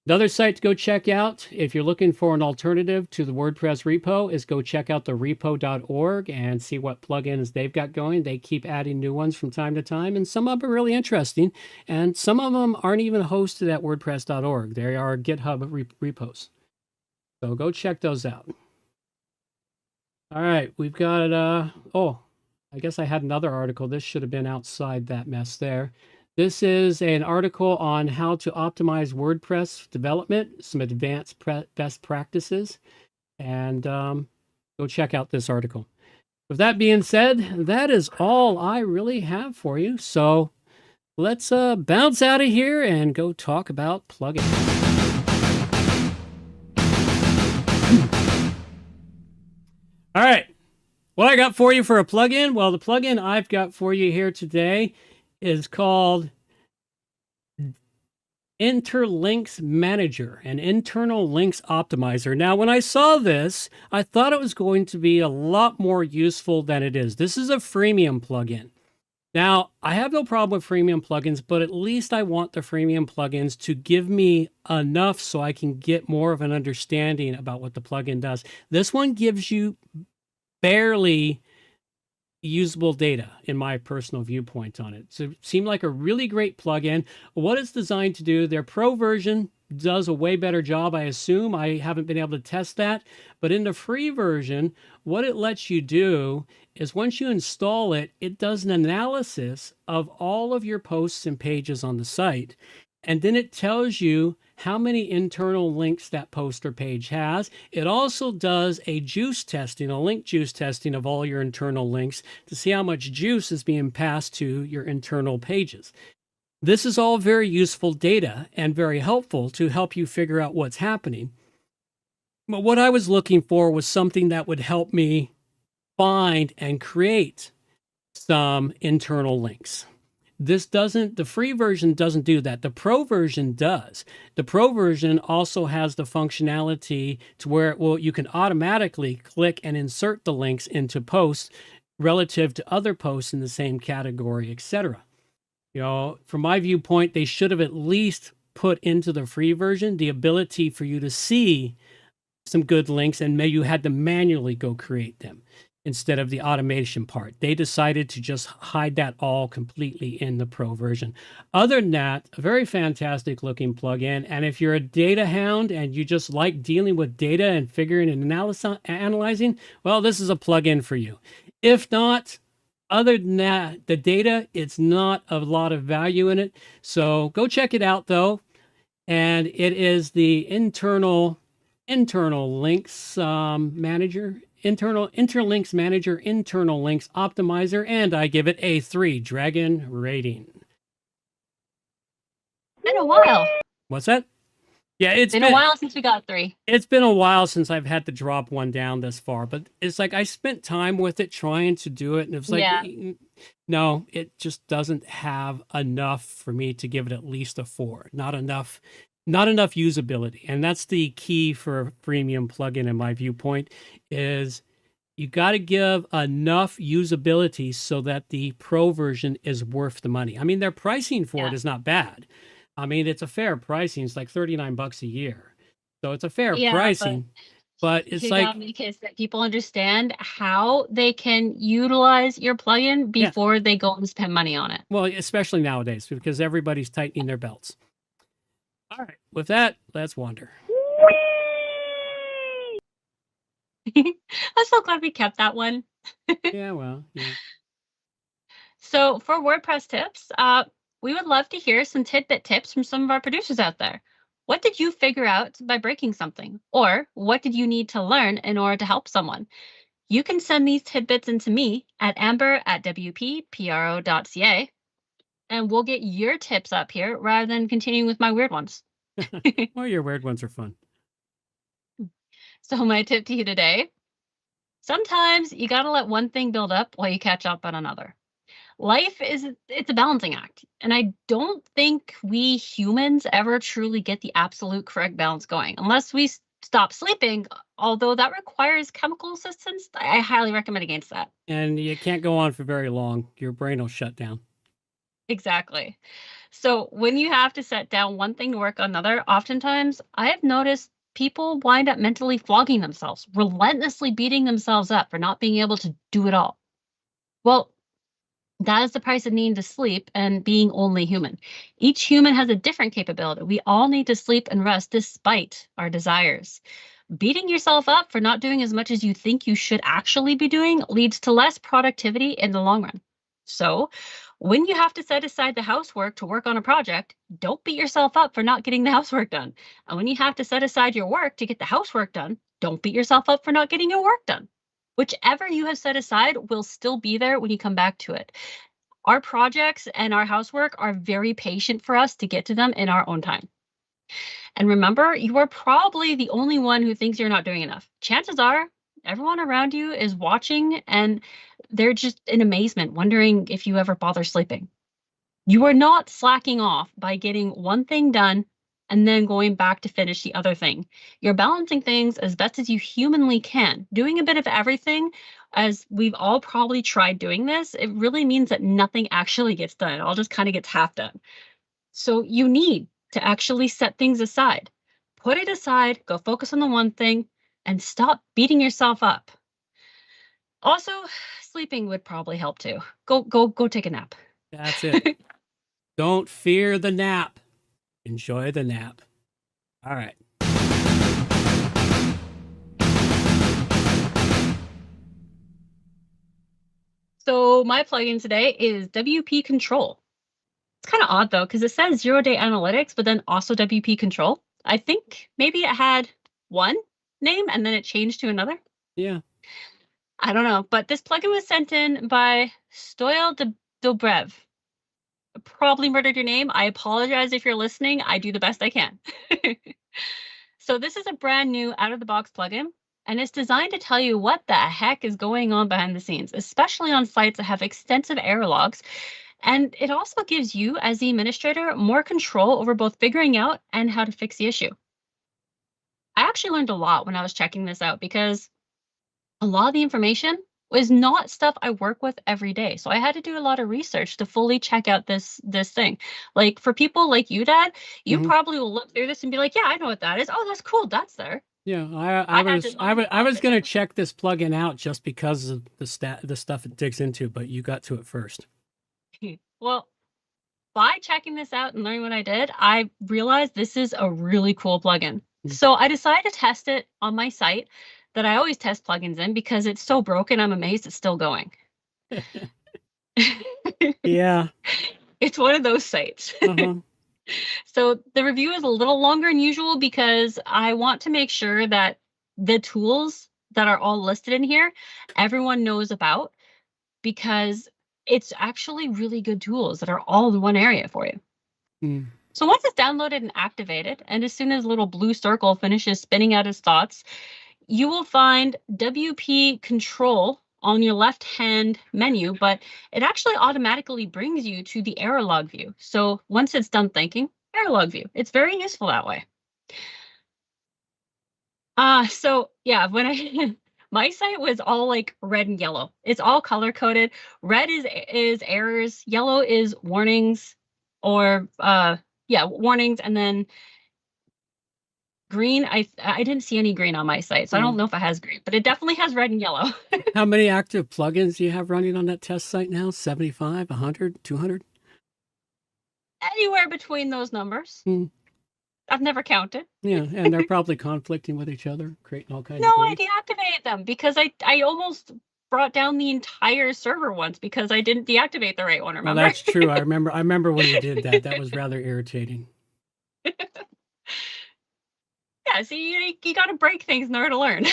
Another site to go check out if you're looking for an alternative to the WordPress repo is go check out the repo.org and see what plugins they've got going. They keep adding new ones from time to time, and some of them are really interesting, and some of them aren't even hosted at WordPress.org. They are GitHub repos. So go check those out. All right, we've got, I guess I had another article. This should have been outside that mess there. This is an article on how to optimize WordPress development, some advanced best practices, and go check out this article. With that being said, that is all I really have for you. So let's bounce out of here and go talk about plugins. All right, what I got for you for a plugin? Well, the plugin I've got for you here today is called Interlinks Manager, an internal links optimizer. Now, when I saw this, I thought it was going to be a lot more useful than it is. This is a freemium plugin. Now, I have no problem with freemium plugins, but at least I want the freemium plugins to give me enough so I can get more of an understanding about what the plugin does. This one gives you barely usable data in my personal viewpoint on it. So it seemed like a really great plugin. What it's designed to do, their pro version does a way better job, I assume. I haven't been able to test that. But in the free version, what it lets you do is once you install it, it does an analysis of all of your posts and pages on the site. And then it tells you how many internal links that post or page has. It also does a juice testing, a link juice testing of all your internal links to see how much juice is being passed to your internal pages. This is all very useful data and very helpful to help you figure out what's happening. But what I was looking for was something that would help me find and create some internal links. The free version doesn't do that. The pro version does. The pro version also has the functionality to where, you can automatically click and insert the links into posts relative to other posts in the same category, etc. You know, from my viewpoint, they should have at least put into the free version the ability for you to see some good links, and maybe you had to manually go create them instead of the automation part. They decided to just hide that all completely in the Pro version. Other than that, a very fantastic looking plugin. And if you're a data hound and you just like dealing with data and figuring and analyzing, well, this is a plugin for you. If not, other than that, the data, it's not a lot of value in it. So go check it out though. And it is the internal links manager, interlinks manager, internal links optimizer, and I give it a 3 dragon rating. Been a while. What's that? Yeah, it's been a while since we got 3. It's been a while since I've had to drop one down this far, but it's like I spent time with it trying to do it, and it was like, no, it just doesn't have enough for me to give it at least a 4. Not enough usability. And that's the key for a freemium plugin in my viewpoint, is you got to give enough usability so that the Pro version is worth the money. I mean, their pricing for it is not bad. I mean, it's a fair pricing. It's like $39 a year. So it's a fair pricing. But it's you like, gotta make it so that people understand how they can utilize your plugin before they go and spend money on it. Well, especially nowadays, because everybody's tightening their belts. All right. With that, let's wander. I'm so glad we kept that one. Yeah, well, yeah. So for WordPress tips, we would love to hear some tidbit tips from some of our producers out there. What did you figure out by breaking something? Or what did you need to learn in order to help someone? You can send these tidbits into me at amber@wppro.ca, and we'll get your tips up here rather than continuing with my weird ones. Well, your weird ones are fun. So my tip to you today, sometimes you got to let one thing build up while you catch up on another. Life it's a balancing act. And I don't think we humans ever truly get the absolute correct balance going unless we stop sleeping, although that requires chemical assistance. I highly recommend against that. And you can't go on for very long. Your brain will shut down. Exactly. So when you have to set down one thing to work on another, oftentimes I have noticed people wind up mentally flogging themselves, relentlessly beating themselves up for not being able to do it all. Well, that is the price of needing to sleep and being only human. Each human has a different capability. We all need to sleep and rest despite our desires. Beating yourself up for not doing as much as you think you should actually be doing leads to less productivity in the long run. So when you have to set aside the housework to work on a project, don't beat yourself up for not getting the housework done. And when you have to set aside your work to get the housework done, don't beat yourself up for not getting your work done. Whichever you have set aside will still be there when you come back to it. Our projects and our housework are very patient for us to get to them in our own time. And remember, you are probably the only one who thinks you're not doing enough. Chances are everyone around you is watching and they're just in amazement, wondering if you ever bother sleeping. You are not slacking off by getting one thing done and then going back to finish the other thing. You're balancing things as best as you humanly can. Doing a bit of everything, as we've all probably tried doing this, it really means that nothing actually gets done. It all just kind of gets half done. So you need to actually set things aside. Put it aside, go focus on the one thing, and stop beating yourself up. Also, sleeping would probably help too. Go take a nap. That's it. Don't fear the nap. Enjoy the nap. All right. So my plugin today is WP Control. It's kind of odd though, because it says 0-day analytics, but then also WP Control. I think maybe it had one name and then it changed to another. Yeah. I don't know, but this plugin was sent in by Stoyal Dobrev. Probably murdered your name. I apologize if you're listening. I do the best I can. So this is a brand new out-of-the-box plugin, and it's designed to tell you what the heck is going on behind the scenes, especially on sites that have extensive error logs. And it also gives you, as the administrator, more control over both figuring out and how to fix the issue. I actually learned a lot when I was checking this out because a lot of the information was not stuff I work with every day. So I had to do a lot of research to fully check out this thing. Like for people like you, Dad, you probably will look through this and be like, yeah, I know what that is. Oh, that's cool. That's there. Yeah, I had to learn I was about going to it. check this plugin out just because of the stuff it digs into, but you got to it first. Well, by checking this out and learning what I did, I realized this is a really cool plugin. So I decided to test it on my site that I always test plugins in because it's so broken. I'm amazed it's still going. Yeah. It's one of those sites. Uh-huh. So the review is a little longer than usual because I want to make sure that the tools that are all listed in here, everyone knows about, because it's actually really good tools that are all in one area for you. Mm. So once it's downloaded and activated, and as soon as a little blue circle finishes spinning out its thoughts, you will find WP Control on your left-hand menu, but it actually automatically brings you to the error log view. So once it's done thinking, error log view. It's very useful that way. So yeah, when I my site was all like red and yellow. It's all color coded. Red is errors, yellow is warnings, or yeah, warnings, and then green. I didn't see any green on my site, so I don't know if it has green, but it definitely has red and yellow. How many active plugins do you have running on that test site now? 75, 100, 200? Anywhere between those numbers. I've never counted. Yeah, and they're probably conflicting with each other, creating all kinds No, of I grief. deactivated them because I almost brought down the entire server once because I didn't deactivate the right one. Well, Remember? that's true. I remember when you did that. That was rather irritating. Yeah, see, you got to break things in order to learn.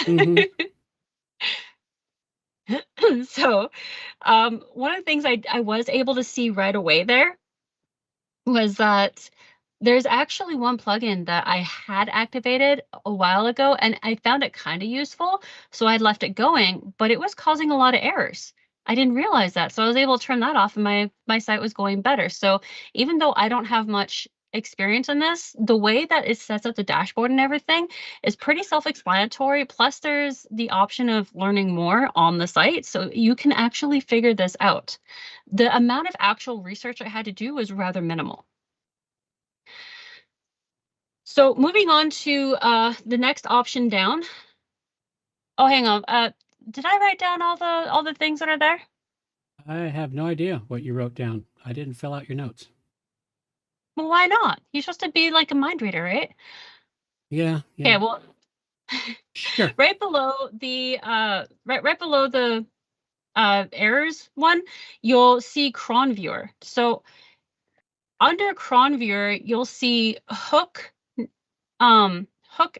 So, one of the things I was able to see right away there was that there's actually one plugin that I had activated a while ago, and I found it kind of useful, so I left it going, but it was causing a lot of errors. I didn't realize that, so I was able to turn that off, and my site was going better. So even though I don't have much experience in this, the way that it sets up the dashboard and everything is pretty self-explanatory. Plus, there's the option of learning more on the site, so you can actually figure this out. The amount of actual research I had to do was rather minimal. So moving on to the next option down. Oh, hang on. Did I write down all the things that are there? I have no idea what you wrote down. I didn't fill out your notes. Well, why not? You're supposed to be like a mind reader, right? Yeah. Okay, well, Sure. right below the right below the errors one, you'll see cron viewer. So under cron viewer, you'll see hook,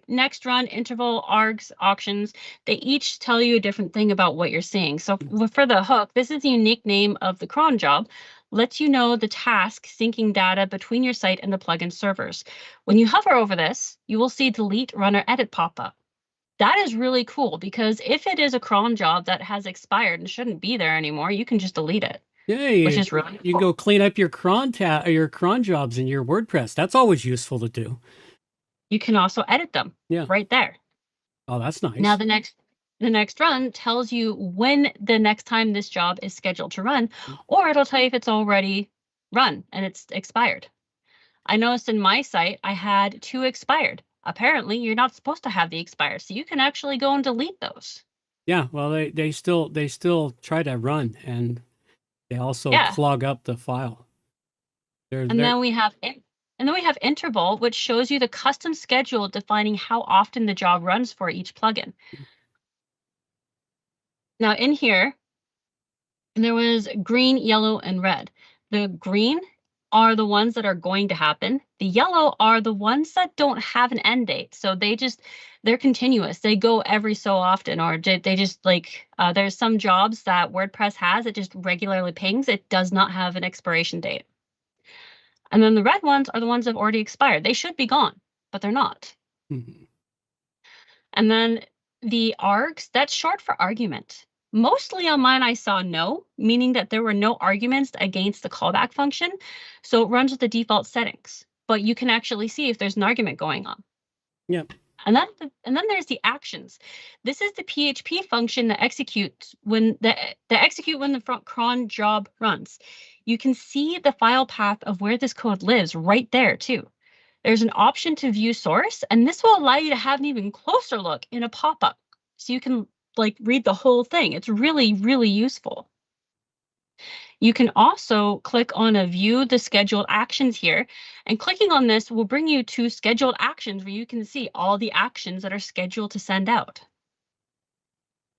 next run, interval, args, auctions. They each tell you a different thing about what you're seeing. So for the hook, this is the unique name of the cron job. Lets you know the task syncing data between your site and the plugin servers. When you hover over this, you will see delete, run, or edit pop up. That is really cool because if it is a cron job that has expired and shouldn't be there anymore, you can just delete it. Yeah, which is really cool. You can go clean up your cron jobs in your WordPress. That's always useful to do. You can also edit them right there. Oh, that's nice. Now the next run tells you when the next time this job is scheduled to run, or it'll tell you if it's already run and it's expired. I noticed in my site I had 2 expired. Apparently, you're not supposed to have the expired, so you can actually go and delete those. Yeah, well, they still try to run, and they also clog up the file. Then we have interval, which shows you the custom schedule defining how often the job runs for each plugin. Now in here, there was green, yellow, and red. The green are the ones that are going to happen. The yellow are the ones that don't have an end date. So they're continuous. They go every so often, or they just like, there's some jobs that WordPress has, it just regularly pings. It does not have an expiration date. And then the red ones are the ones that have already expired. They should be gone, but they're not. And then the args, that's short for argument. Mostly on mine, I saw no, meaning that there were no arguments against the callback function. So it runs with the default settings, but you can actually see if there's an argument going on. Yep. And then there's the actions. This is the PHP function that executes when the front cron job runs. You can see the file path of where this code lives right there too. There's an option to view source, and this will allow you to have an even closer look in a pop-up. So you can like read the whole thing. It's really, really useful. You can also click on a view the scheduled actions here, and clicking on this will bring you to scheduled actions where you can see all the actions that are scheduled to send out.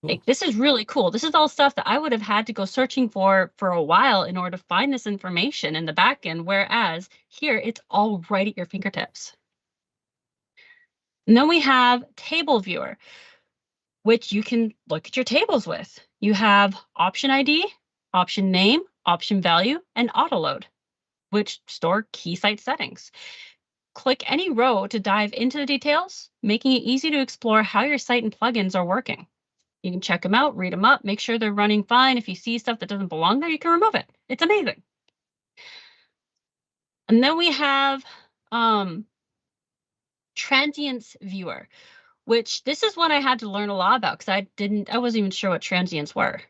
Cool. Like, this is really cool. This is all stuff that I would have had to go searching for a while in order to find this information in the back end, whereas here it's all right at your fingertips. And then we have Table Viewer, which you can look at your tables with. You have option ID, option name, option value, and auto load, which store key site settings. Click any row to dive into the details, making it easy to explore how your site and plugins are working. You can check them out, read them up, make sure they're running fine. If you see stuff that doesn't belong there, you can remove it. It's amazing. And then we have Transients Viewer, which this is one I had to learn a lot about because I wasn't even sure what transients were.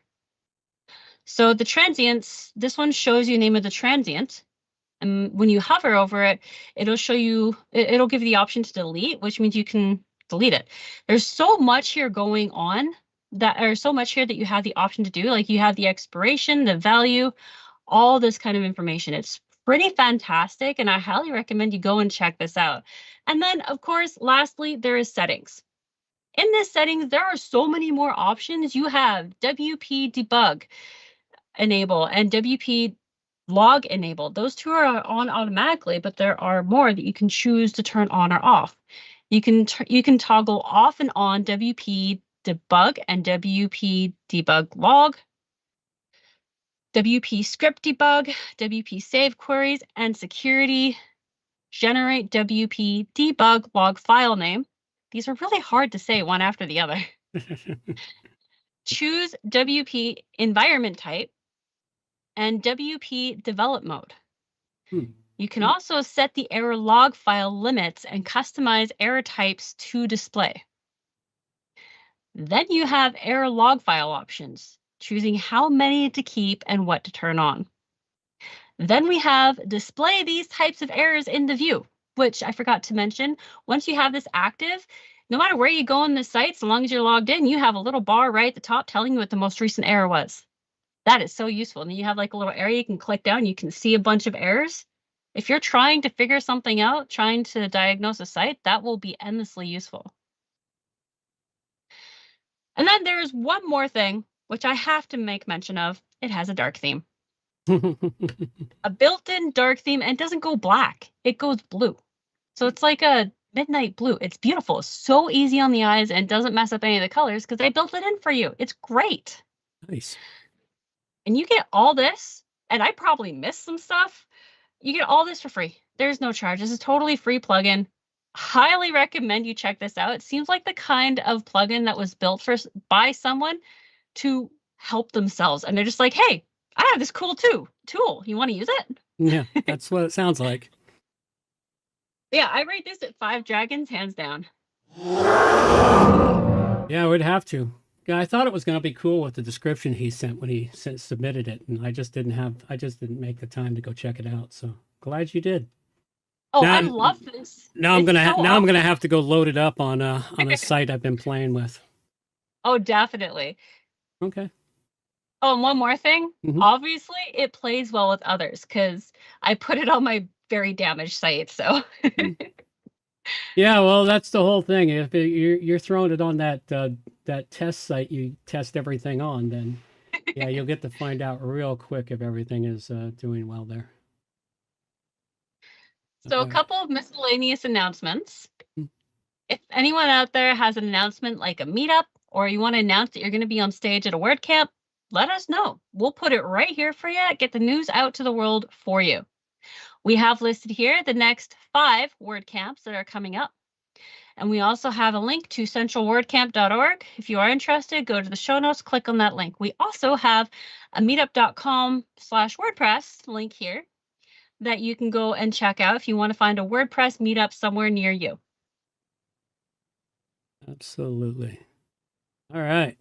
So the transients, this one shows you the name of the transient. And when you hover over it, it'll show you, it'll give you the option to delete, which means you can delete it. There's so much here going on so much here that you have the option to do. Like you have the expiration, the value, all this kind of information. It's pretty fantastic, and I highly recommend you go and check this out. And then, of course, lastly, there is settings. In this settings, there are so many more options. You have WP debug enable and WP log enable. Those two are on automatically, but there are more that you can choose to turn on or off. You can toggle off and on WP debug and WP debug log, WP script debug, WP save queries, and security generate WP debug log file name. These are really hard to say one after the other. Choose WP environment type and WP develop mode. You can also set the error log file limits and customize error types to display. Then you have error log file options, choosing how many to keep and what to turn on. Then we have display these types of errors in the view, which I forgot to mention. Once you have this active, no matter where you go on the site, so long as you're logged in, you have a little bar right at the top telling you what the most recent error was. That is so useful. And then you have like a little area you can click down, you can see a bunch of errors. If you're trying to figure something out, trying to diagnose a site, that will be endlessly useful. And then there's one more thing, which I have to make mention of. It has a dark theme. A built-in dark theme, and it doesn't go black. It goes blue. So it's like a midnight blue. It's beautiful. It's so easy on the eyes and doesn't mess up any of the colors because they built it in for you. It's great. Nice. And you get all this, and I probably missed some stuff. You get all this for free. There's no charge. This is a totally free plugin. Highly recommend you check this out. It seems like the kind of plugin that was built by someone to help themselves. And they're just like, hey, I have this cool tool. You want to use it? Yeah, that's what it sounds like. Yeah, I rate this at 5 dragons, hands down. Yeah, I would have to. Yeah, I thought it was going to be cool with the description he sent when he submitted it, and I just didn't make the time to go check it out. So glad you did. Oh, now, I love this. Now I'm gonna have to go load it up on a site I've been playing with. Oh, definitely. Okay. Oh, and one more thing. Mm-hmm. Obviously, it plays well with others because I put it on my very damaged site. So. Yeah, well, that's the whole thing. If you're throwing it on that test site you test everything on, then yeah, you'll get to find out real quick if everything is doing well there. So a couple of miscellaneous announcements. If anyone out there has an announcement like a meetup, or you want to announce that you're going to be on stage at a WordCamp, let us know. We'll put it right here for you. Get the news out to the world for you. We have listed here the next 5 WordCamps that are coming up. And we also have a link to centralwordcamp.org. If you are interested, go to the show notes, click on that link. We also have a meetup.com/WordPress link here that you can go and check out if you want to find a WordPress meetup somewhere near you. Absolutely. All right.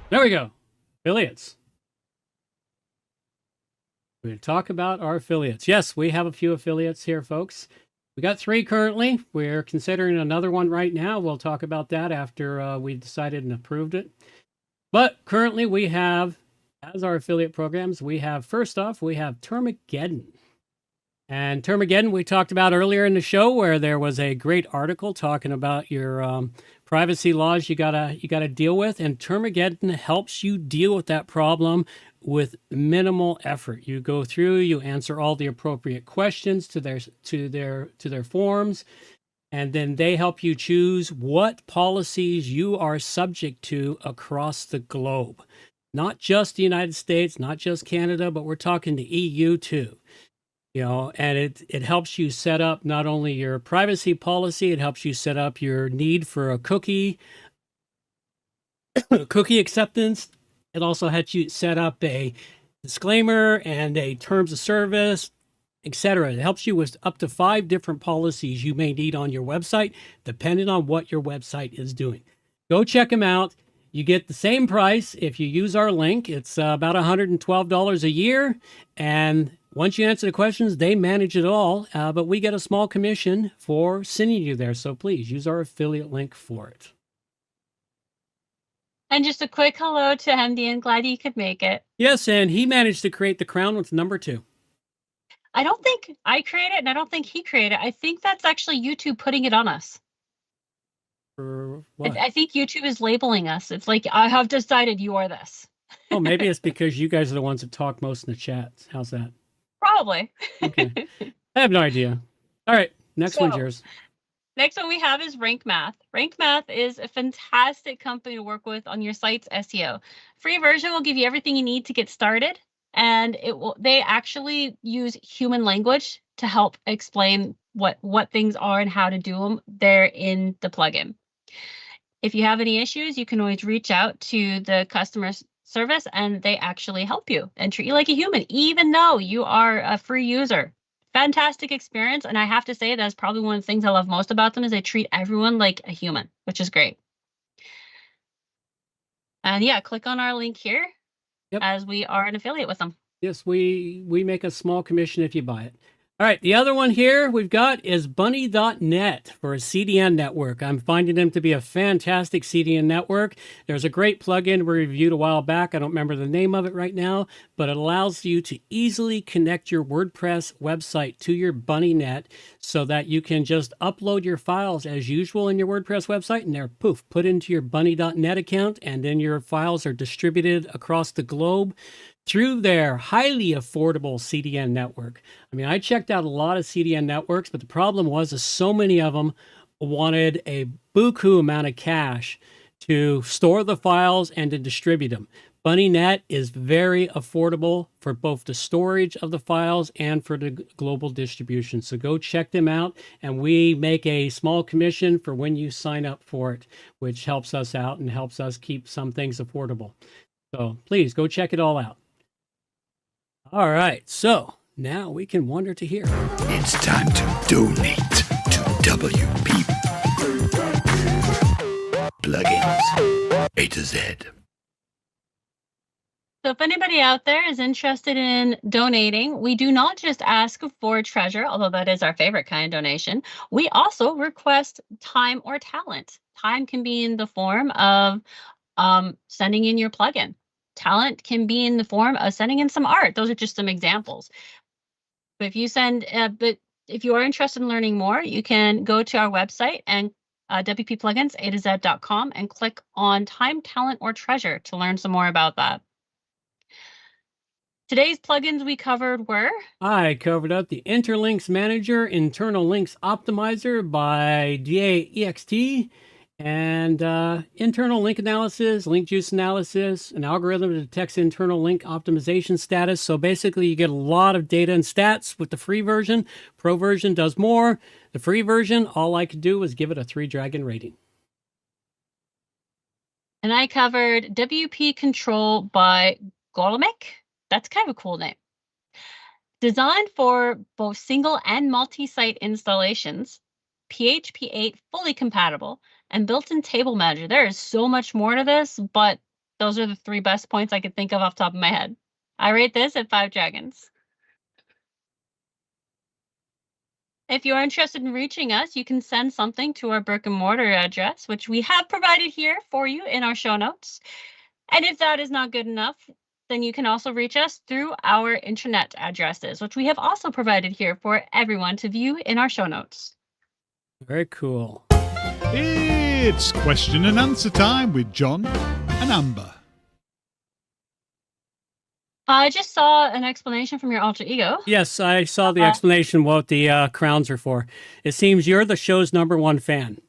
There we go. Affiliates. We're going to talk about our affiliates. Yes, we have a few affiliates here, folks. We got 3 currently. We're considering another one right now. We'll talk about that after we decided and approved it. But currently we have, as our affiliate programs, we have, first off, we have Termageddon. And Termageddon we talked about earlier in the show, where there was a great article talking about your privacy laws you gotta deal with. And Termageddon helps you deal with that problem with minimal effort. You go through, you answer all the appropriate questions to their forms, and then they help you choose what policies you are subject to across the globe. Not just the United States, not just Canada, but we're talking the EU too. And it helps you set up not only your privacy policy, it helps you set up your need for a cookie acceptance. It also helps you set up a disclaimer and a terms of service, etc. It helps you with up to 5 different policies you may need on your website, depending on what your website is doing. Go check them out. You get the same price if you use our link. It's about $112 a year. And once you answer the questions, they manage it all. But we get a small commission for sending you there. So please use our affiliate link for it. And just a quick hello to Hendian. Glad you could make it. Yes, and he managed to create the crown with number 2. I don't think I created it, and I don't think he created it. I think that's actually YouTube putting it on us. For what? I think YouTube is labeling us. It's like, I have decided you are this. Oh, maybe it's because you guys are the ones that talk most in the chat. How's that? Probably. Okay. I have no idea. All right. Next one's yours. Next one we have is Rank Math. Rank Math is a fantastic company to work with on your site's SEO. Free version will give you everything you need to get started. And they actually use human language to help explain what things are and how to do them there in the plugin. If you have any issues, you can always reach out to the customer service and they actually help you and treat you like a human, even though you are a free user. Fantastic experience. And I have to say that's probably one of the things I love most about them is they treat everyone like a human, which is great. And yeah, click on our link here. Yep. As we are an affiliate with them. Yes, we make a small commission if you buy it. All right, the other one here we've got is bunny.net for a CDN network. I'm finding them to be a fantastic CDN network. There's a great plugin we reviewed a while back. I don't remember the name of it right now, but it allows you to easily connect your WordPress website to your bunny.net so that you can just upload your files as usual in your WordPress website and they're poof, put into your bunny.net account, and then your files are distributed across the globe through their highly affordable CDN network. I mean, I checked out a lot of CDN networks, but the problem was that so many of them wanted a buku amount of cash to store the files and to distribute them. BunnyNet is very affordable for both the storage of the files and for the global distribution. So go check them out, and we make a small commission for when you sign up for it, which helps us out and helps us keep some things affordable. So please go check it all out. All right, so now we can wonder to hear. It's time to donate to WP Plugins A-Z. So if anybody out there is interested in donating, we do not just ask for treasure, although that is our favorite kind of donation. We also request time or talent. Time can be in the form of sending in your plugin. Talent can be in the form of sending in some art. Those are just some examples. But if you if you are interested in learning more, you can go to our website and WPPluginsAtoZ.com and click on Time, Talent, or Treasure to learn some more about that. Today's plugins we covered were? I covered up the Interlinks Manager, Internal Links Optimizer by DAEXT, and internal link analysis, link juice analysis, an algorithm that detects internal link optimization status. So basically you get a lot of data and stats with the free version. Pro version does more. The free version, all I could do was give it a 3-dragon rating. And I covered WP Control by Golomek. That's kind of a cool name. Designed for both single and multi-site installations, PHP 8 fully compatible, and built-in table manager. There is so much more to this, but those are the 3 best points I could think of off the top of my head. I rate this at 5 dragons. If you are interested in reaching us, you can send something to our brick and mortar address, which we have provided here for you in our show notes. And if that is not good enough, then you can also reach us through our internet addresses, which we have also provided here for everyone to view in our show notes. Very cool. It's question and answer time with John and Amber. I just saw an explanation from your alter ego. Yes, I saw the explanation what the crowns are for. It seems you're the show's #1 fan.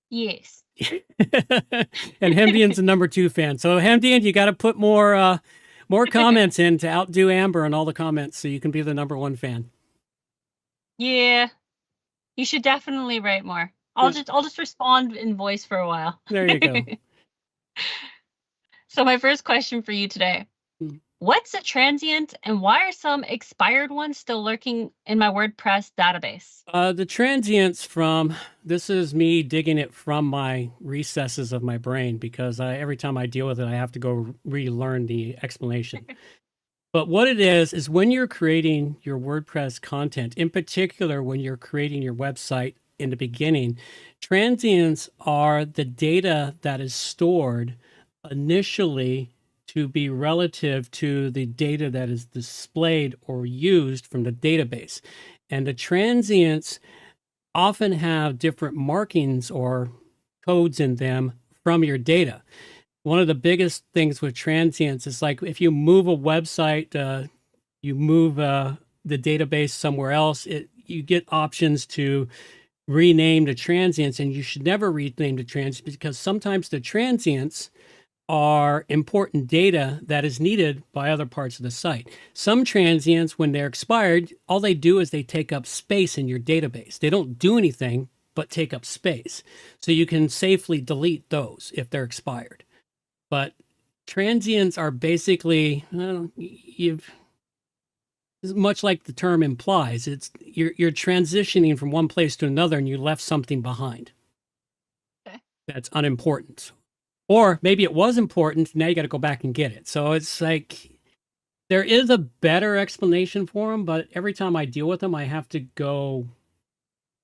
Yes. And Hemdian's the #2 fan. So Hemdian, you got to put more comments in to outdo Amber on all the comments so you can be the #1 fan. Yeah. You should definitely write more. I'll just respond in voice for a while. There you go. So my first question for you today. What's a transient and why are some expired ones still lurking in my WordPress database? The transients this is me digging it from my recesses of my brain because every time I deal with it, I have to go relearn the explanation. But what it is when you're creating your WordPress content, in particular, when you're creating your website in the beginning, transients are the data that is stored initially to be relative to the data that is displayed or used from the database. And the transients often have different markings or codes in them from your data. One of the biggest things with transients is like if you move a website, you move the database somewhere else, you get options to rename the transients, and you should never rename the transients because sometimes the transients are important data that is needed by other parts of the site. Some transients, when they're expired, all they do is they take up space in your database. They don't do anything but take up space. So you can safely delete those if they're expired. But transients are basically, much like the term implies, you're transitioning from one place to another and you left something behind. Okay. That's unimportant. Or maybe it was important, now you got to go back and get it. So it's like, there is a better explanation for them, but every time I deal with them, I have to go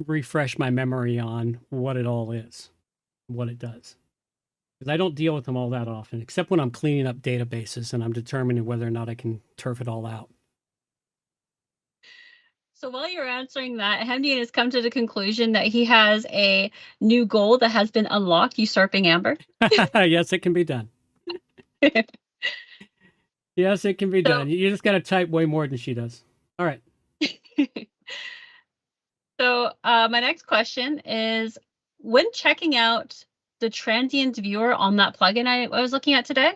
refresh my memory on what it all is, what it does. Because I don't deal with them all that often, except when I'm cleaning up databases and I'm determining whether or not I can turf it all out. So while you're answering that, Hemdian has come to the conclusion that he has a new goal that has been unlocked, usurping Amber. Yes, it can be done. Yes, it can be done. You just got to type way more than she does. All right. So my next question is, when checking out the transient viewer on that plugin I was looking at today,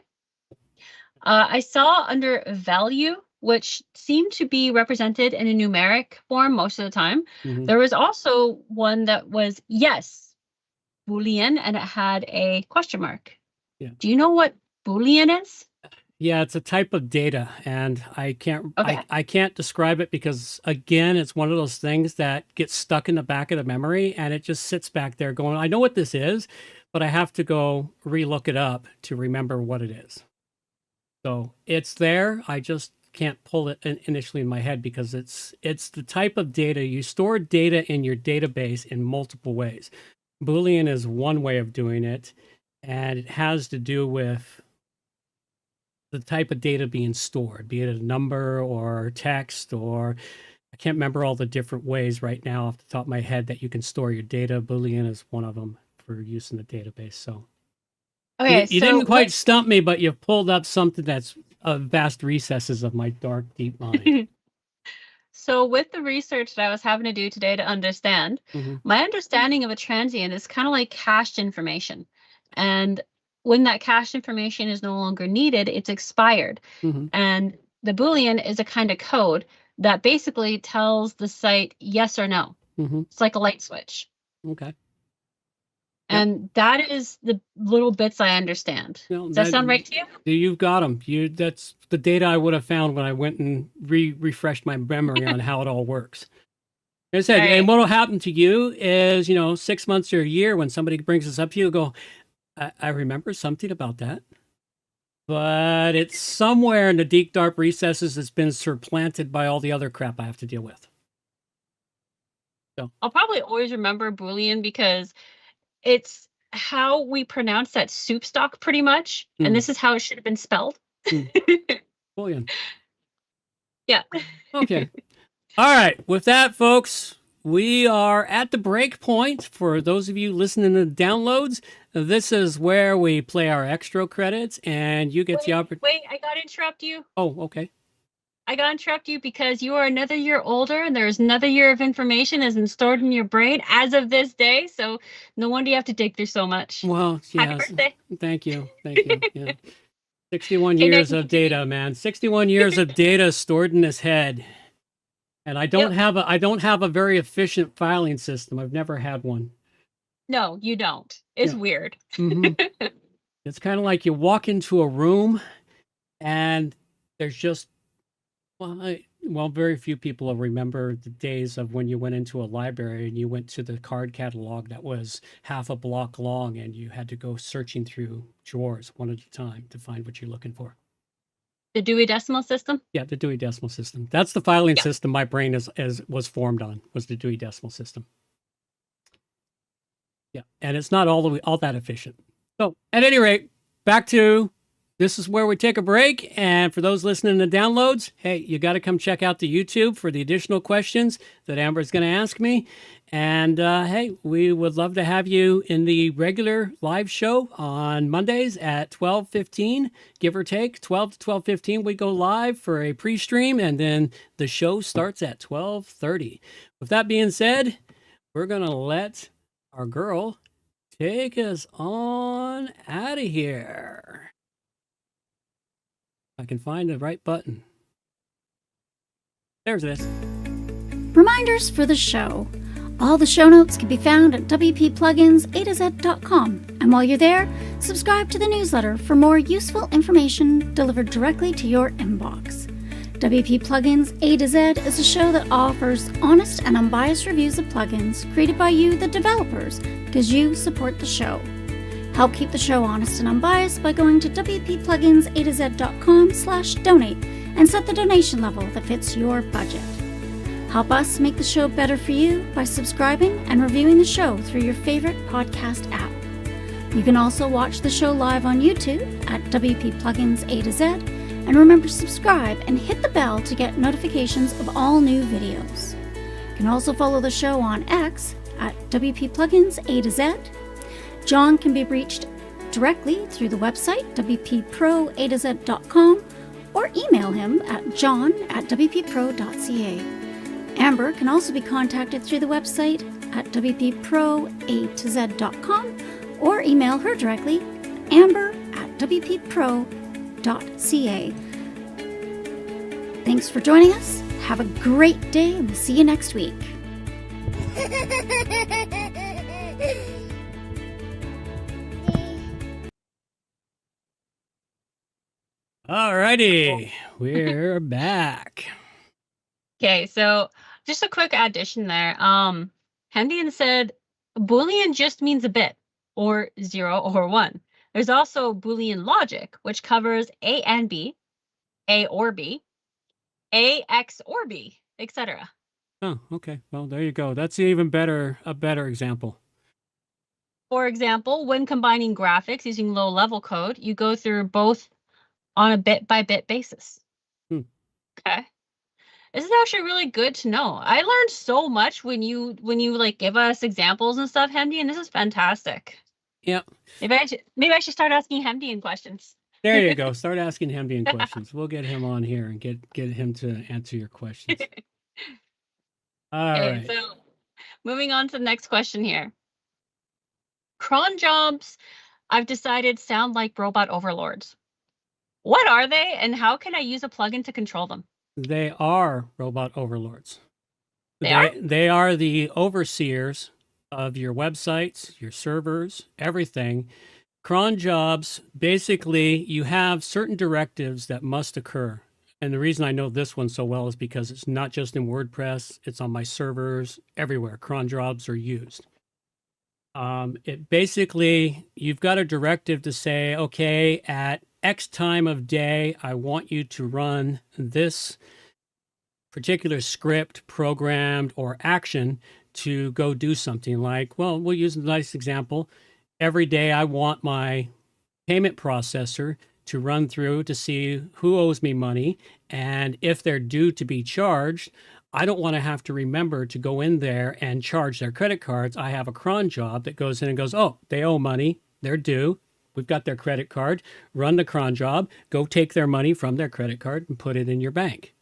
I saw under value, which seemed to be represented in a numeric form most of the time. Mm-hmm. There was also one that was, yes, Boolean, and it had a question mark. Yeah. Do you know what Boolean is? Yeah, it's a type of data, and I can't Okay. I can't describe it because, again, it's one of those things that gets stuck in the back of the memory, and it just sits back there going, I know what this is, but I have to go relook it up to remember what it is. So it's there. I just can't pull it initially in my head because it's the type of data. You store data in your database in multiple ways. Boolean is one way of doing it, and it has to do with the type of data being stored, be it a number or text, or I can't remember all the different ways right now off the top of my head that you can store your data. Boolean is one of them for use in the database. So Okay, you didn't quite stump me, but you've pulled up something that's vast recesses of my dark, deep mind. So with the research that I was having to do today to understand, my understanding of a transient is kind of like cached information. And when that cached information is no longer needed, it's expired. And the Boolean is a kind of code that basically tells the site yes or no. It's like a light switch. Okay. And that is the little bits I understand. Well, Does that sound right to you? You've got them. That's the data I would have found when I went and refreshed my memory on how it all works. Like I said, Right. and what will happen to you is, 6 months or a year when somebody brings this up to you, go, I remember something about that. But it's somewhere in the deep, dark recesses that's been supplanted by all the other crap I have to deal with. I'll probably always remember Boolean because it's how we pronounce that soup stock pretty much. Mm. And this is how it should have been spelled. Boolean. Yeah. Okay. All right. With that, folks, we are at the break point. For those of you listening to the downloads, this is where we play our extra credits, and you get the opportunity. Wait, I got to interrupt you. Oh, okay. I got to interrupt you because you are another year older and there's another year of information has been stored in your brain as of this day. So no wonder you have to dig through so much. Well, Happy yes. birthday. Thank you. Thank you. Yeah. 61 years of data, man. 61 years of data stored in his head. And I don't have a very efficient filing system. I've never had one. No, you don't. It's weird. Mm-hmm. It's kind of like you walk into a room and there's just very few people will remember the days of when you went into a library and you went to the card catalog that was half a block long and you had to go searching through drawers one at a time to find what you're looking for. The Dewey Decimal System? Yeah, the Dewey Decimal System. That's the filing system my brain was formed on, was the Dewey Decimal System. Yeah, and it's not all that efficient. So, at any rate, back to this is where we take a break. And for those listening to downloads, hey, you got to come check out the YouTube for the additional questions that Amber's going to ask me. And hey, we would love to have you in the regular live show on Mondays at 12:15, give or take. 12 to 12:15, we go live for a pre-stream, and then the show starts at 12:30. With that being said, we're going to let our girl take us on out of here. I can find the right button. There's this. Reminders for the show. All the show notes can be found at WPPluginsAtoZ.com. And while you're there, subscribe to the newsletter for more useful information delivered directly to your inbox. WP Plugins A-Z is a show that offers honest and unbiased reviews of plugins created by you, the developers, because you support the show. Help keep the show honest and unbiased by going to WPPluginsAtoZ.com/donate and set the donation level that fits your budget. Help us make the show better for you by subscribing and reviewing the show through your favorite podcast app. You can also watch the show live on YouTube at WPPluginsAtoZ, and remember to subscribe and hit the bell to get notifications of all new videos. You can also follow the show on X at WPPluginsAtoZ. John can be reached directly through the website WPProAtoZ.com or email him at john@WPPro.ca. Amber can also be contacted through the website at WPProAtoZ.com or email her directly, amber@WPPro.ca. Thanks for joining us. Have a great day, and we'll see you next week. Alrighty, we're back. Okay, so just a quick addition there. Hendian said Boolean just means a bit, or 0 or 1. There's also Boolean logic, which covers A and B, A or B, A, X or B, etc. Oh, okay. Well, there you go. That's a better example. For example, when combining graphics using low-level code, you go through both on a bit-by-bit basis. Okay. This is actually really good to know. I learned so much when you like give us examples and stuff, Hemdy, and this is fantastic. Yeah. Maybe I should start asking Hemdian questions. There you go. Start asking Hemdian questions. We'll get him on here and get him to answer your questions. All right. So moving on to the next question here. Cron jobs, I've decided, sound like robot overlords. What are they, and how can I use a plugin to control them? They are robot overlords. They are the overseers of your websites, your servers, everything. Cron jobs, basically, you have certain directives that must occur. And the reason I know this one so well is because it's not just in WordPress, it's on my servers, everywhere. Cron jobs are used. It basically, you've got a directive to say, okay, at X time of day, I want you to run this particular script, programmed, or action to go do something like, well, we'll use a nice example. Every day I want my payment processor to run through to see who owes me money. And if they're due to be charged, I don't want to have to remember to go in there and charge their credit cards. I have a cron job that goes in and goes, oh, they owe money. They're due. We've got their credit card. Run the cron job. Go take their money from their credit card and put it in your bank.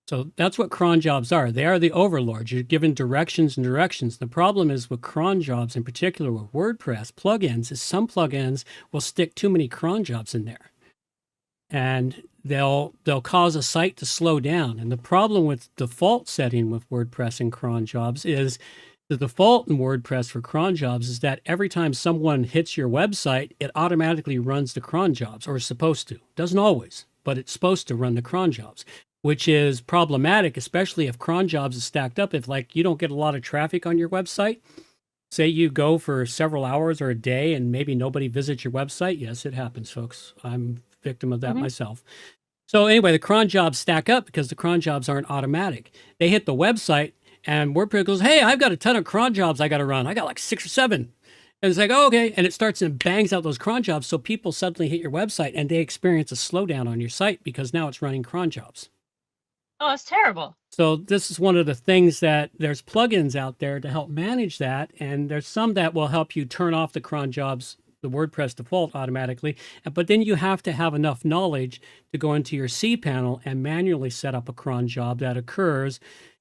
So that's what cron jobs are. They are the overlords. You're given directions and directions. The problem is with cron jobs, in particular with WordPress plugins, is some plugins will stick too many cron jobs in there. And they'll cause a site to slow down. And the problem with default setting with WordPress and cron jobs is the default in WordPress for cron jobs is that every time someone hits your website, it automatically runs the cron jobs, or is supposed to. Doesn't always, but it's supposed to run the cron jobs, which is problematic, especially if cron jobs is stacked up. If like you don't get a lot of traffic on your website, say you go for several hours or a day and maybe nobody visits your website. Yes, it happens, folks. I'm a victim of that myself. So anyway, the cron jobs stack up because the cron jobs aren't automatic. They hit the website and WordPress goes, hey, I've got a ton of cron jobs I got to run. I got like 6 or 7. And it's like, oh, okay. And it starts and bangs out those cron jobs. So people suddenly hit your website and they experience a slowdown on your site because now it's running cron jobs. Oh, it's terrible. So this is one of the things that there's plugins out there to help manage that. And there's some that will help you turn off the cron jobs, the WordPress default automatically. But then you have to have enough knowledge to go into your cPanel and manually set up a cron job that occurs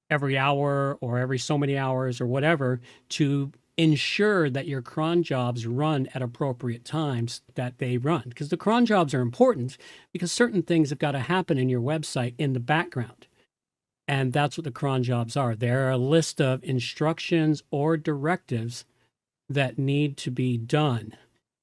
every hour or every so many hours or whatever to ensure that your cron jobs run at appropriate times that they run. Because the cron jobs are important because certain things have got to happen in your website in the background. And that's what the cron jobs are. They're a list of instructions or directives that need to be done.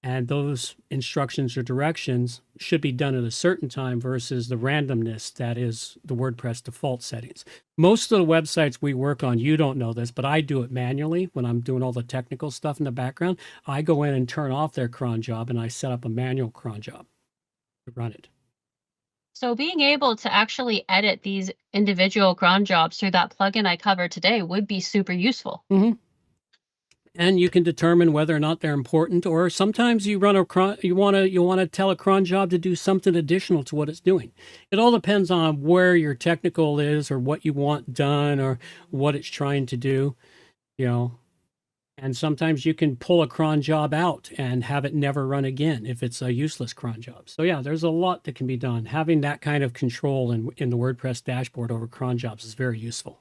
And those instructions or directions should be done at a certain time versus the randomness that is the WordPress default settings. Most of the websites we work on, you don't know this, but I do it manually when I'm doing all the technical stuff in the background. I go in and turn off their cron job and I set up a manual cron job to run it. So being able to actually edit these individual cron jobs through that plugin I covered today would be super useful. Mm-hmm. And you can determine whether or not they're important, or sometimes you run a cron, you want to tell a cron job to do something additional to what it's doing. It all depends on where your technical is, or what you want done, or what it's trying to do, you know. And sometimes you can pull a cron job out and have it never run again if it's a useless cron job. So yeah, there's a lot that can be done. Having that kind of control in the WordPress dashboard over cron jobs is very useful.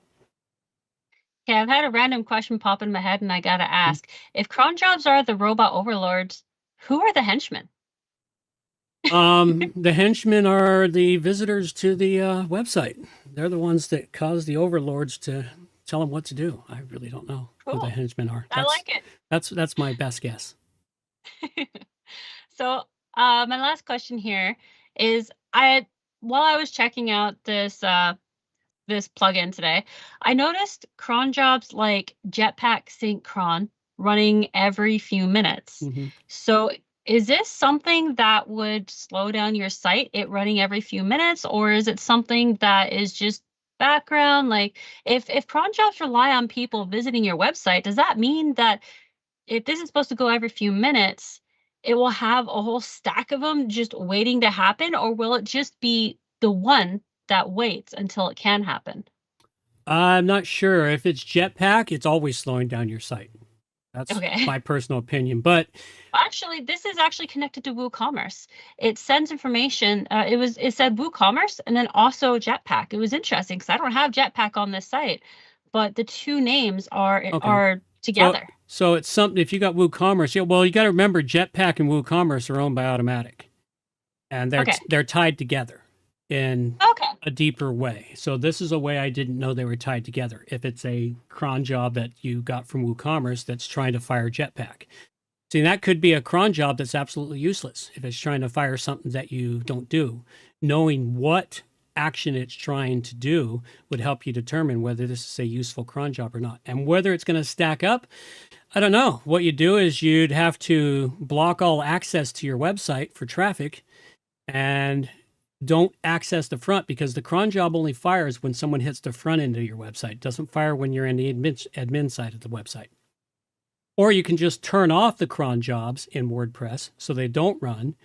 Okay, I've had a random question pop in my head and I gotta ask, if cron jobs are the robot overlords, who are the henchmen? The henchmen are the visitors to the website. They're the ones that cause the overlords to tell them what to do. I really don't know who the henchmen are. I like it. That's my best guess. So my last question here is, while I was checking out this this plugin today, I noticed cron jobs like Jetpack Sync Cron running every few minutes. So is this something that would slow down your site, it running every few minutes, or is it something that is just background? Like if cron jobs rely on people visiting your website, does that mean that if this is supposed to go every few minutes, it will have a whole stack of them just waiting to happen, or will it just be the one that waits until it can happen? I'm not sure. If it's Jetpack, it's always slowing down your site. That's my personal opinion. But actually, this is actually connected to WooCommerce. It sends information. It said WooCommerce and then also Jetpack. It was interesting because I don't have Jetpack on this site, but the two names are together. So it's something. If you got WooCommerce, yeah. Well, you got to remember Jetpack and WooCommerce are owned by Automatic, and they're tied together in a deeper way. So this is a way I didn't know they were tied together. If it's a cron job that you got from WooCommerce that's trying to fire Jetpack. See, that could be a cron job that's absolutely useless if it's trying to fire something that you don't do. Knowing what action it's trying to do would help you determine whether this is a useful cron job or not. And whether it's going to stack up, I don't know. What you do is you'd have to block all access to your website for traffic, and don't access the front, because the cron job only fires when someone hits the front end of your website. It doesn't fire when you're in the admin side of the website. Or you can just turn off the cron jobs in WordPress so they don't run,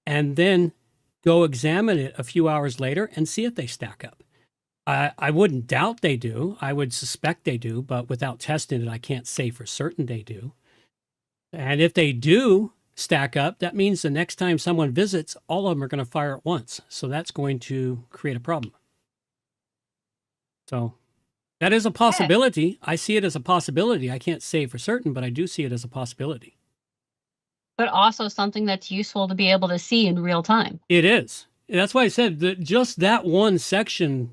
and then go examine it a few hours later and see if they stack up. I wouldn't doubt they do. I would suspect they do, but without testing it, I can't say for certain they do. And if they do stack up, that means the next time someone visits, all of them are going to fire at once. So that's going to create a problem. So that is a possibility. I see it as a possibility. I can't say for certain, but I do see it as a possibility. But also something that's useful to be able to see in real time. It is. That's why I said that just that one section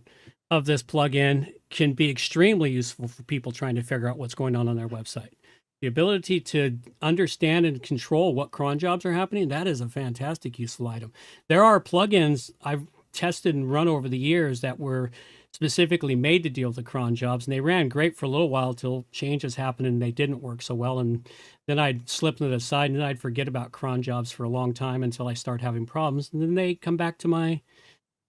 of this plugin can be extremely useful for people trying to figure out what's going on their website. The ability to understand and control what cron jobs are happening, that is a fantastic useful item. There are plugins I've tested and run over the years that were specifically made to deal with the cron jobs, and they ran great for a little while till changes happened and they didn't work so well. And then I'd slip them to the side and then I'd forget about cron jobs for a long time until I start having problems. And then they come back to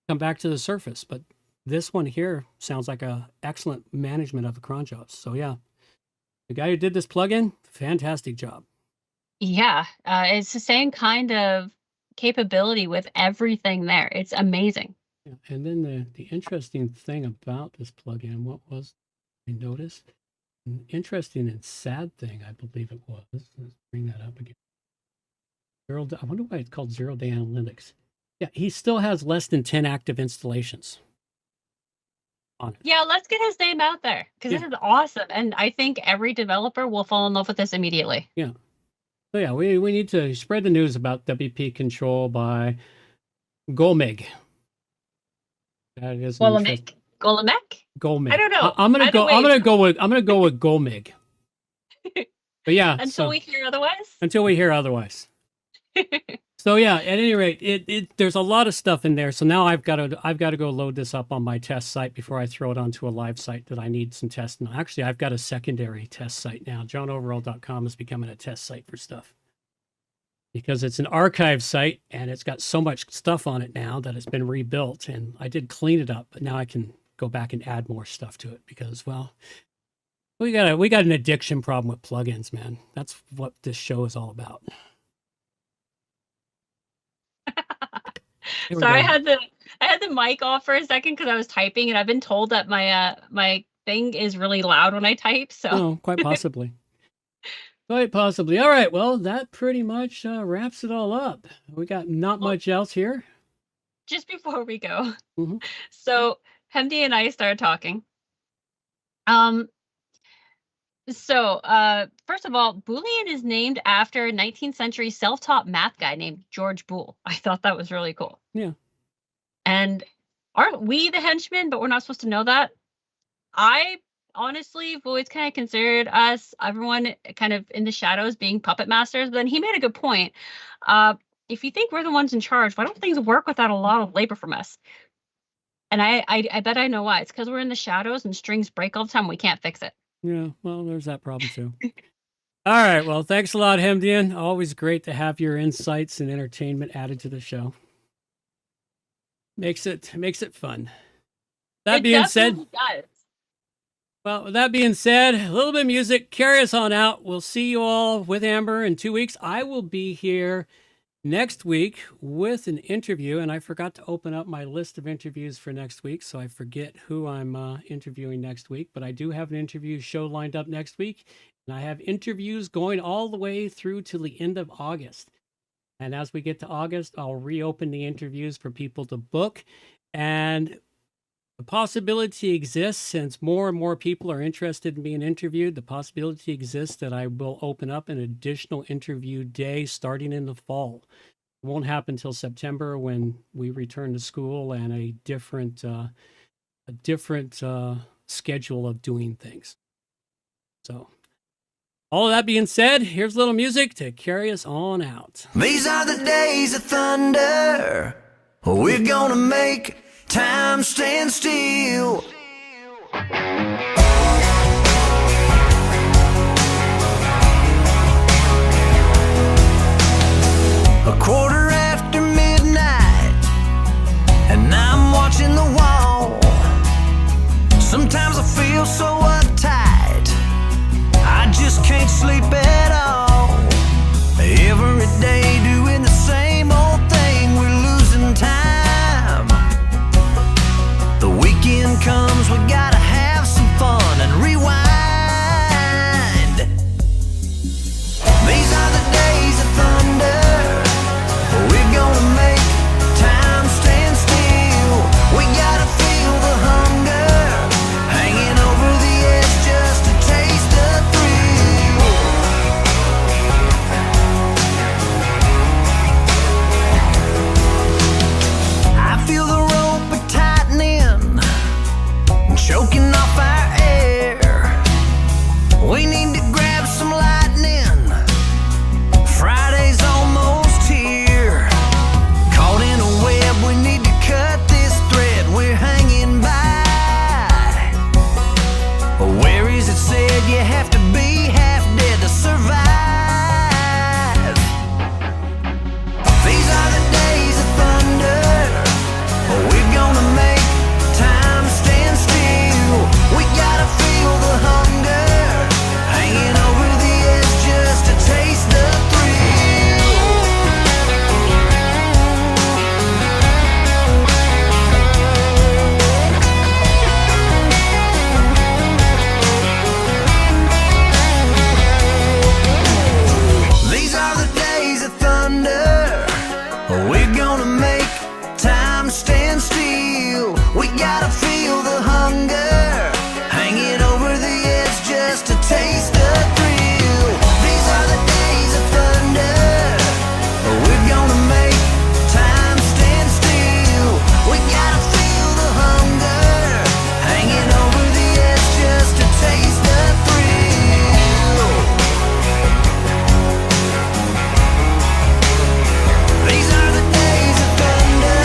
the surface. But this one here sounds like a excellent management of the cron jobs. So yeah, the guy who did this plugin, fantastic job. Yeah, it's the same kind of capability with everything there. It's amazing. Yeah. And then the interesting thing about this plugin, what was I noticed? An interesting and sad thing, I believe it was. Let's bring that up again. I wonder why it's called 0-day analytics. Yeah, he still has less than 10 active installations on it. Yeah, let's get his name out there because this is awesome. And I think every developer will fall in love with this immediately. Yeah. So yeah, we need to spread the news about WP Control by Golmeg. That is Golmeg. Golmeg. I don't know. I'm gonna go with Golmeg. But yeah, until we hear otherwise. Until we hear otherwise. So yeah, at any rate, there's a lot of stuff in there. So now I've got to go load this up on my test site before I throw it onto a live site that I need some testing. Actually, I've got a secondary test site now. JohnOverall.com is becoming a test site for stuff because it's an archive site and it's got so much stuff on it now that it's been rebuilt. And I did clean it up, but now I can go back and add more stuff to it because, well, we got an addiction problem with plugins, man. That's what this show is all about. Sorry, I had the mic off for a second because I was typing, and I've been told that my thing is really loud when I type. So oh, quite possibly. Quite possibly. All right. Well, that pretty much wraps it all up. We got not much else here. Just before we go, so Hemdy and I started talking. So, first of all, Boolean is named after a 19th century self-taught math guy named George Boole. I thought that was really cool. Yeah. And aren't we the henchmen, but we're not supposed to know that? I honestly have always kind of considered us, everyone kind of in the shadows being puppet masters. But then he made a good point. If you think we're the ones in charge, why don't things work without a lot of labor from us? And I bet I know why. It's because we're in the shadows and strings break all the time. We can't fix it. Yeah, well, there's that problem too. All right, well, thanks a lot, Hemdian. Always great to have your insights and entertainment added to the show. Makes it fun. That being said, well, with that being said, a little bit of music, carry us on out. We'll see you all with Amber in 2 weeks. I will be here next week with an interview, and I forgot to open up my list of interviews for next week, so I forget who I'm interviewing next week, but I do have an interview show lined up next week, and I have interviews going all the way through to the end of August. And as we get to August, I'll reopen the interviews for people to book, and the possibility exists, since more and more people are interested in being interviewed, the possibility exists that I will open up an additional interview day starting in the fall. It won't happen until September when we return to school and a different schedule of doing things. So, all of that being said, here's a little music to carry us on out. These are the days of thunder. We're gonna make time stand still. A quarter after midnight, feel so uptight. I just can't sleep at all. Every day doing the same old thing, we're losing time. The weekend comes, we gotta have some fun and rewind. These are the days of thunder. We're gonna make time stand still. We gotta feel the hunger, hanging over the edge just to taste the thrill. I feel the rope tightening, choking off our air. We need to grab some lightning. Friday's almost here. Caught in a web, we need to cut this thread we're hanging by. Where is it said you have to be half dead to survive? These are the days of thunder. We're gonna make time stand still. We gotta feel the hunger, hanging over the edge just to taste the thrill. These are the days of thunder. We're gonna make time stand still. We gotta feel the hunger, hanging over the edge just to taste the thrill. These are the days of thunder. We're gonna make time stand still. We gotta feel the hunger, hanging over the edge just to taste the thrill. These are the days of thunder.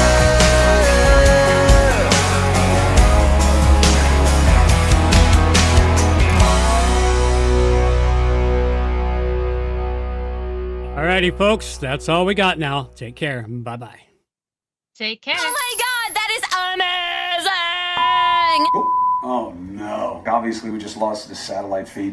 Alrighty, folks, that's all we got now. Take care. Bye bye. Take care. Oh my god, that is amazing! Oh no. Obviously, we just lost the satellite feed.